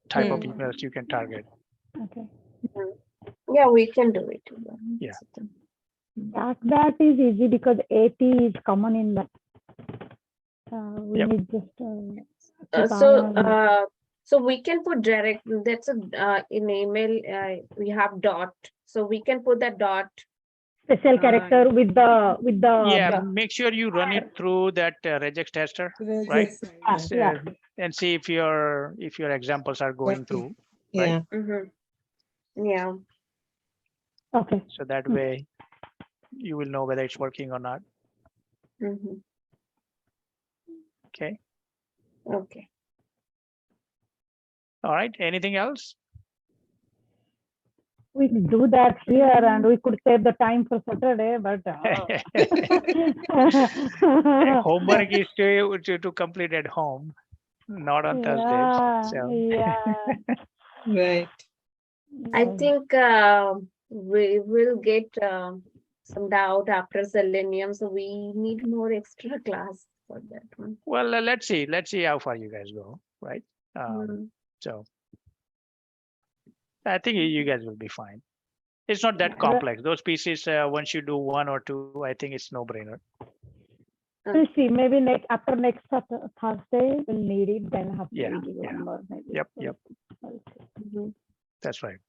type of Hmm. emails you can target. Okay. Yeah, we can do it. Yeah. That is easy because AT is common in that. We Yep. need just keep So eye on- so we can put direct. That's a in email. We have dot, so we can put that dot. special character with the Yeah, yeah. make sure you run it through that RegEx tester, right? yeah. And see if your examples are going Okay. through. Yeah. Yeah. Okay. So that way you will know whether it's working or not. Mhm. Okay. Okay. All right. Anything else? We could do that here and we could save the time for Saturday, but Homework is to complete at home, not on yeah, Thursdays. So yeah. Right. I Yeah. think we will get some doubt after selenium, so we need more extra class for that one. well, let's see how far you guys go, right? Mm. So I think you guys will be fine. It's not that Yeah. complex. Those pieces, once you do 1 or 2, I think it's no brainer. We'll see. Maybe after next Thursday we'll need it. Then have to Yeah, do yeah. one more. Maybe. Yep. We'll see. Mhm. That's right.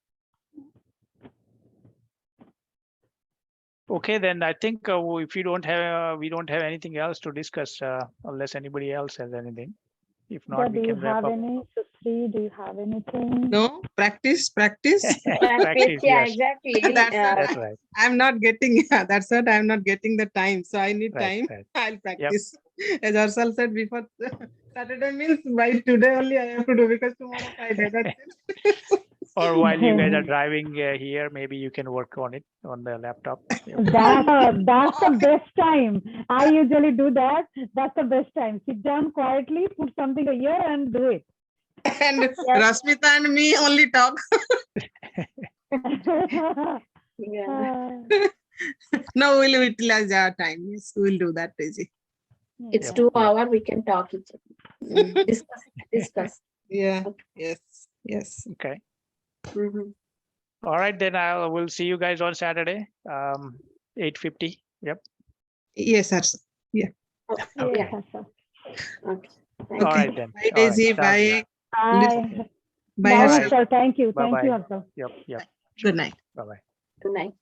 Okay, then I think if you don't have, we don't have anything else to discuss unless anybody else has anything. If not, But we do you can wrap have up. any? Susri, do you have anything? No, practice. Practice, Practice, yeah, yes. exactly. That's That's right. I'm not getting, that's what I'm not getting the time. So I need Right, time. right. I'll practice. As Arshal said before, Saturday means by today only I have to do because tomorrow Friday. That's it. Or while you guys are driving here, maybe you can work on it on the laptop. Yep. That's the best time. I usually do that. That's the best time. Sit down quietly, put something here and do it. And Yes. Rasmita and me only talk. Yeah. No, we'll utilize our time. Yes, we'll do that, Daisy. It's Yep. 2 hours, we can talk each other. Discuss. Yeah. Yes. Yes. Okay. Mhm. All right, then we'll see you guys on Saturday, 8:50. Yep. Yes, Arshal. Yeah. Okay. Yes, sir. Okay. All right then. Bye, All right, Daisy. sounds Bye. good. Bye. Bye, Bye, All Harshit. right. Harshal. Thank you. Thank you, Bye-bye. Harshal. Yep. Good night. Bye bye. Good night.